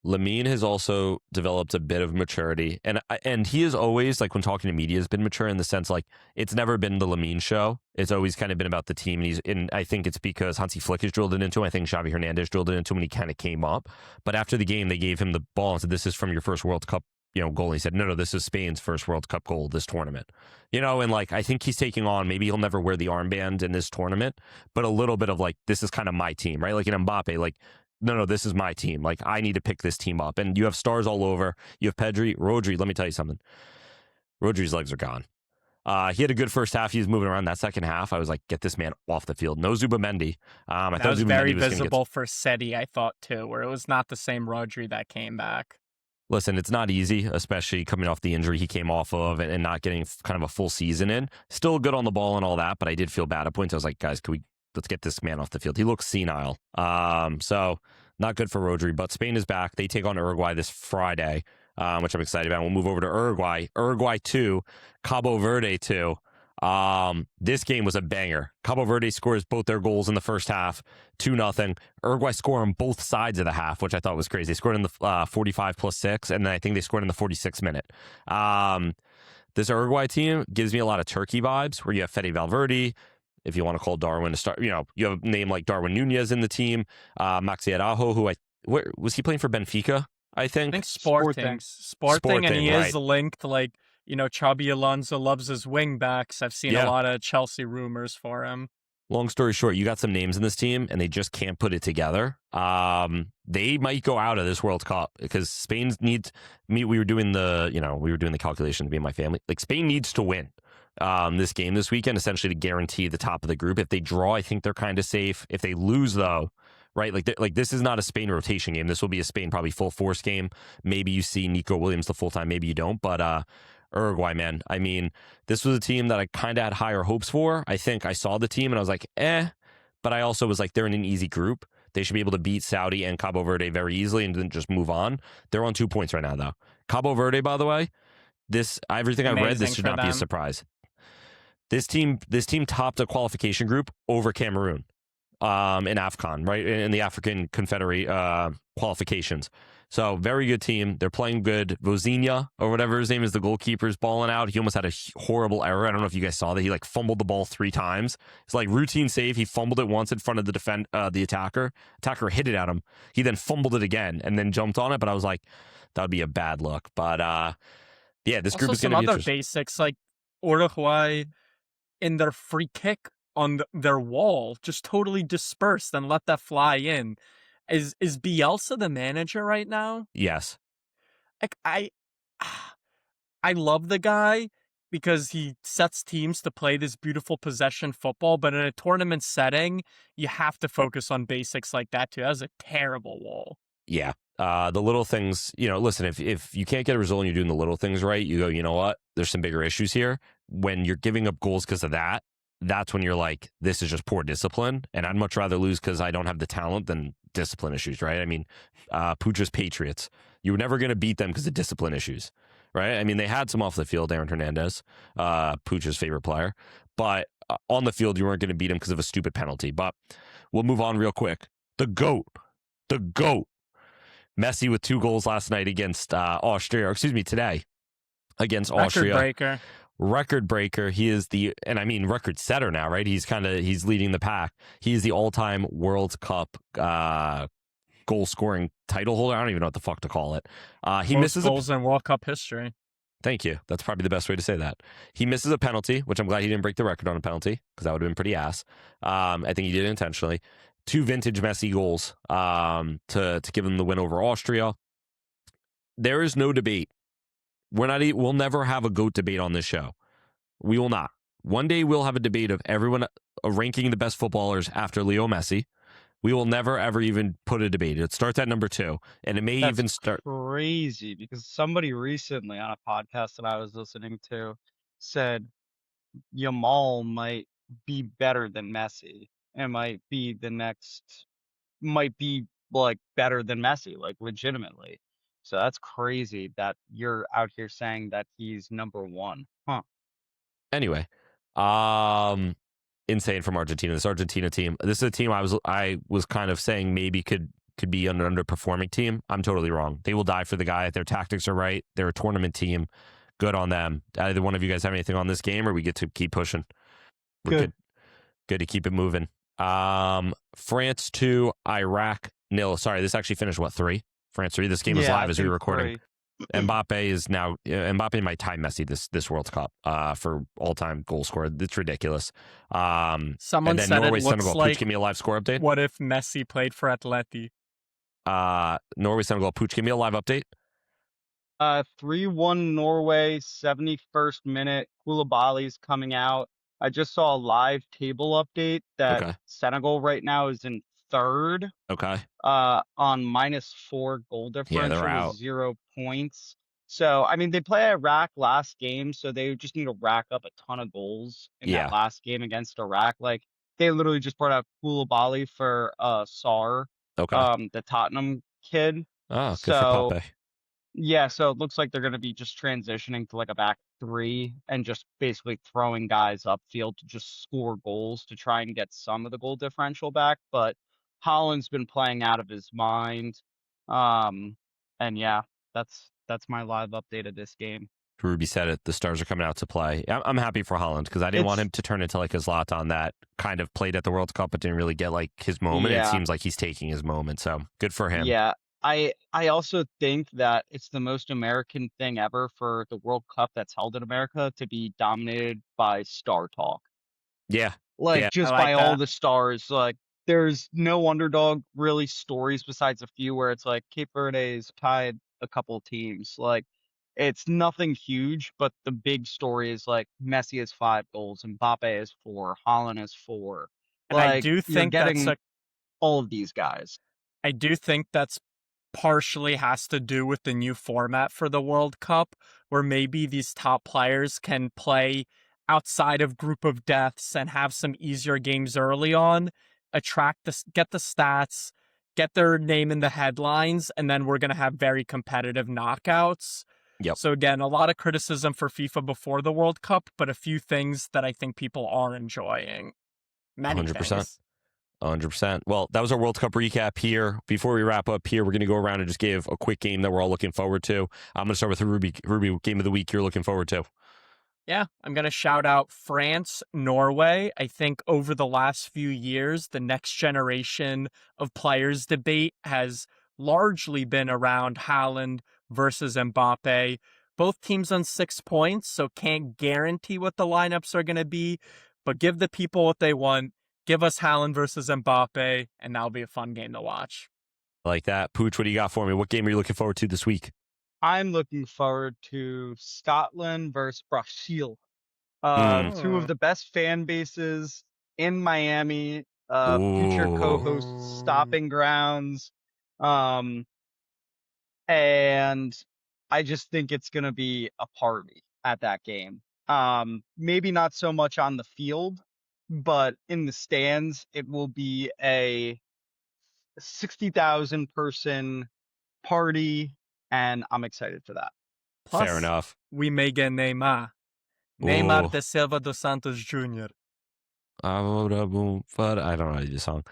Speaker 2: Lamine has also developed a bit of maturity, and he is always, like, when talking to media, has been mature in the sense, like, it's never been the Lamine show. It's always kind of been about the team, and I think it's because Hansi Flick has drilled it into him. I think Xavi Hernandez drilled it into him when he kind of came up. But after the game, they gave him the ball and said, "This is from your first World Cup, goal." And he said, "No, this is Spain's first World Cup goal this tournament." And like, I think he's taking on, maybe he'll never wear the armband in this tournament, but a little bit of like, this is kind of my team, right? Like in Mbappe, like, no, this is my team. Like, I need to pick this team up. And you have stars all over. You have Pedri, Rodri. Let me tell you something. Rodri's legs are gone. He had a good first half. He was moving around. That second half, I was like, get this man off the field. No Zubamendi. I
Speaker 1: That
Speaker 2: thought
Speaker 1: was
Speaker 2: Zubamendi
Speaker 1: very
Speaker 2: was
Speaker 1: visible for Seti, I thought, too, where it was not the same Rodri that came back.
Speaker 2: Listen, it's not easy, especially coming off the injury he came off of and not getting kind of a full season in. Still good on the ball and all that, but I did feel bad at points. I was like, guys, let's get this man off the field. He looks senile. So not good for Rodri, but Spain is back. They take on Uruguay this Friday, which I'm excited about. We'll move over to Uruguay. Uruguay 2, Cabo Verde 2. This game was a banger. Cabo Verde scores both their goals in the first half, 2-0. Uruguay score on both sides of the half, which I thought was crazy. They scored in the 45 plus 6, and then I think they scored in the 46 minute. This Uruguay team gives me a lot of Turkey vibes, where you have Fede Valverde, if you want to call Darwin a star. You have a name like Darwin Nunez in the team. Maxi Araujo, who where was he playing for Benfica? I think
Speaker 1: Sporting, and he
Speaker 2: right.
Speaker 1: is linked, like, Xabi Alonso loves his wing backs. I've seen a lot of Chelsea rumors for him.
Speaker 2: Long story short, you got some names in this team, and they just can't put it together. They might go out of this World Cup because Spain needs. We were doing the calculation to be in my family. Like, Spain needs to win this game this weekend, essentially, to guarantee the top of the group. If they draw, I think they're kind of safe. If they lose, though, right? Like this is not a Spain rotation game. This will be a Spain probably full force game. Maybe you see Nico Williams the full time. Maybe you don't. But Uruguay, man. I mean, this was a team that I kind of had higher hopes for. I think I saw the team and I was like, but I also was like, they're in an easy group. They should be able to beat Saudi and Cabo Verde very easily and then just move on. They're on 2 points right now, though. Cabo Verde, by the way, everything I read, this should not be a surprise. This team topped a qualification group over Cameroon in AFCON, right? In the African Confederate qualifications. So very good team. They're playing good. Vozinha, or whatever his name is, the goalkeeper's balling out. He almost had a horrible error. I don't know if you guys saw that. He fumbled the ball 3 times. It's like routine save. He fumbled it once in front of the attacker. Attacker hit it at him. He then fumbled it again and then jumped on it. But I was like, that would be a bad look. But yeah, this group is going to be
Speaker 1: some other
Speaker 2: interesting.
Speaker 1: basics, like Uruguay in their free kick on their wall just totally dispersed and let that fly in. Is Bielsa the manager right now?
Speaker 2: Yes.
Speaker 1: Like, I love the guy because he sets teams to play this beautiful possession football, but in a tournament setting, you have to focus on basics like that too. That was a terrible wall.
Speaker 2: Yeah. The little things, listen, if you can't get a result and you're doing the little things right, you go, you know what? There's some bigger issues here. When you're giving up goals because of that, that's when you're like, this is just poor discipline. And I'd much rather lose because I don't have the talent than discipline issues, right? I mean, Pucha's Patriots, you were never going to beat them because of discipline issues, right? I mean, they had some off the field, Aaron Hernandez, Pucha's favorite player, but on the field, you weren't going to beat him because of a stupid penalty. But we'll move on real quick. The GOAT, Messi with 2 goals last night against today against Austria. Record breaker. He is record setter now, right? He's leading the pack. He is the all-time World Cup goal scoring title holder. I don't even know what the fuck to call it. He misses
Speaker 1: goals in World Cup history.
Speaker 2: Thank you. That's probably the best way to say that. He misses a penalty, which I'm glad he didn't break the record on a penalty because that would have been pretty ass. I think he did it intentionally. 2 vintage Messi goals to give him the win over Austria. There is no debate. We'll never have a GOAT debate on this show. We will not. One day we'll have a debate of everyone ranking the best footballers after Leo Messi. We will never, ever even put a debate. It starts at number 2, and it may
Speaker 4: That's
Speaker 2: even start.
Speaker 4: crazy because somebody recently on a podcast that I was listening to said Yamal might be better than Messi and might be like better than Messi, like legitimately. So that's crazy that you're out here saying that he's number one. Huh.
Speaker 2: Anyway, insane from Argentina. This Argentina team. This is a team I was kind of saying maybe could be an underperforming team. I'm totally wrong. They will die for the guy. Their tactics are right. They're a tournament team. Good on them. Either one of you guys have anything on this game, or we get to keep pushing? We're
Speaker 4: Good.
Speaker 2: Good to keep it moving. France 2, Iraq 0. Sorry, this actually finished, 3? France 3. This game is live as we were recording. Mbappe might tie Messi this World Cup for all-time goal scorer. It's ridiculous.
Speaker 1: Someone
Speaker 2: and then
Speaker 1: said
Speaker 2: Norway,
Speaker 1: it looks
Speaker 2: Senegal.
Speaker 1: like,
Speaker 2: Pooch, give me a live score update.
Speaker 1: what if Messi played for Atleti?
Speaker 2: Norway, Senegal. Pooch, give me a live update.
Speaker 4: 3-1 Norway, 71st minute. Koulibaly's coming out. I just saw a live table update that
Speaker 2: Okay.
Speaker 4: Senegal right now is in third
Speaker 2: Okay.
Speaker 4: on -4 goal differential
Speaker 2: they're out.
Speaker 4: with 0 points. So, I mean, they play Iraq last game, so they just need to rack up a ton of goals in
Speaker 2: Yeah.
Speaker 4: that last game against Iraq. Like, they literally just brought out Koulibaly for Sarr,
Speaker 2: Okay.
Speaker 4: the Tottenham kid.
Speaker 2: Oh, good for
Speaker 4: So,
Speaker 2: Pape.
Speaker 4: yeah, so it looks like they're going to be just transitioning to like a back three and just basically throwing guys upfield to just score goals to try and get some of the goal differential back. But Holland's been playing out of his mind. And yeah, that's my live update of this game.
Speaker 2: Ruby said it. The stars are coming out to play. I'm happy for Holland because I didn't want
Speaker 4: It's
Speaker 2: him to turn into like a Zlatan that kind of played at the World Cup but didn't really get like his moment. It
Speaker 4: yeah,
Speaker 2: seems like he's taking his moment. So good for him.
Speaker 4: yeah. I also think that it's the most American thing ever for the World Cup that's held in America to be dominated by star talk.
Speaker 2: Yeah.
Speaker 4: Like,
Speaker 2: Yeah.
Speaker 4: just
Speaker 1: I like
Speaker 4: by all
Speaker 1: that.
Speaker 4: the stars, like, there's no underdog really stories besides a few where it's like Cape Verde's tied a couple teams. Like, it's nothing huge, but the big story is like Messi has 5 goals, Mbappe has 4, Haaland has 4.
Speaker 1: And I
Speaker 4: Like,
Speaker 1: do
Speaker 4: you're
Speaker 1: think that's
Speaker 4: getting all of these guys.
Speaker 1: I do think that's partially has to do with the new format for the World Cup, where maybe these top players can play outside of group of deaths and have some easier games early on, get the stats, get their name in the headlines, and then we're going to have very competitive knockouts.
Speaker 2: Yep.
Speaker 1: So again, a lot of criticism for FIFA before the World Cup, but a few things that I think people are enjoying. Many
Speaker 2: 100%.
Speaker 1: things.
Speaker 2: 100%. Well, that was our World Cup recap here. Before we wrap up here, we're going to go around and just give a quick game that we're all looking forward to. I'm going to start with Ruby. Ruby, game of the week you're looking forward to.
Speaker 1: Yeah, I'm going to shout out France, Norway. I think over the last few years, the next generation of players debate has largely been around Haaland versus Mbappe. Both teams on 6 points, so can't guarantee what the lineups are going to be, but give the people what they want. Give us Haaland versus Mbappe, and that'll be a fun game to watch.
Speaker 2: I like that. Pooch, what do you got for me? What game are you looking forward to this week?
Speaker 4: I'm looking forward to Scotland versus Brazil. Two of the best fan bases in Miami, future
Speaker 2: Ooh.
Speaker 4: co-hosts, stopping grounds. And I just think it's going to be a party at that game. Maybe not so much on the field, but in the stands, it will be a 60,000 person party, and I'm excited for that.
Speaker 1: Plus,
Speaker 2: Fair enough.
Speaker 1: we may get Neymar. Neymar de Silva dos Santos Jr.
Speaker 2: But I don't know how to do the song.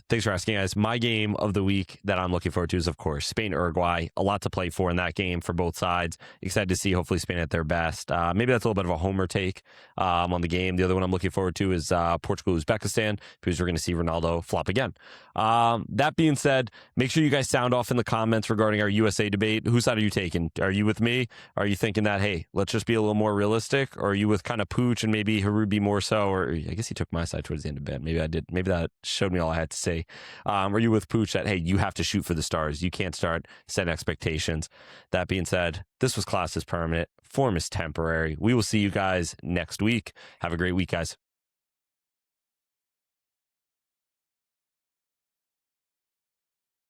Speaker 2: Thanks for asking, guys. My game of the week that I'm looking forward to is, of course, Spain, Uruguay. A lot to play for in that game for both sides. Excited to see, hopefully, Spain at their best. Maybe that's a little bit of a homer take on the game. The other one I'm looking forward to is Portugal, Uzbekistan, because we're going to see Ronaldo flop again. That being said, make sure you guys sound off in the comments regarding our USA debate. Whose side are you taking? Are you with me? Are you thinking that, hey, let's just be a little more realistic? Or are you with kind of Pooch and maybe Harubi more so? Or or I guess he took my side towards the end of it. Maybe I did. Maybe that showed me all I had to say. Were you with Pooch that, hey, you have to shoot for the stars. You can't start setting expectations. That being said, this was Class is Permanent. Form is temporary. We will see you guys next week. Have a great week, guys.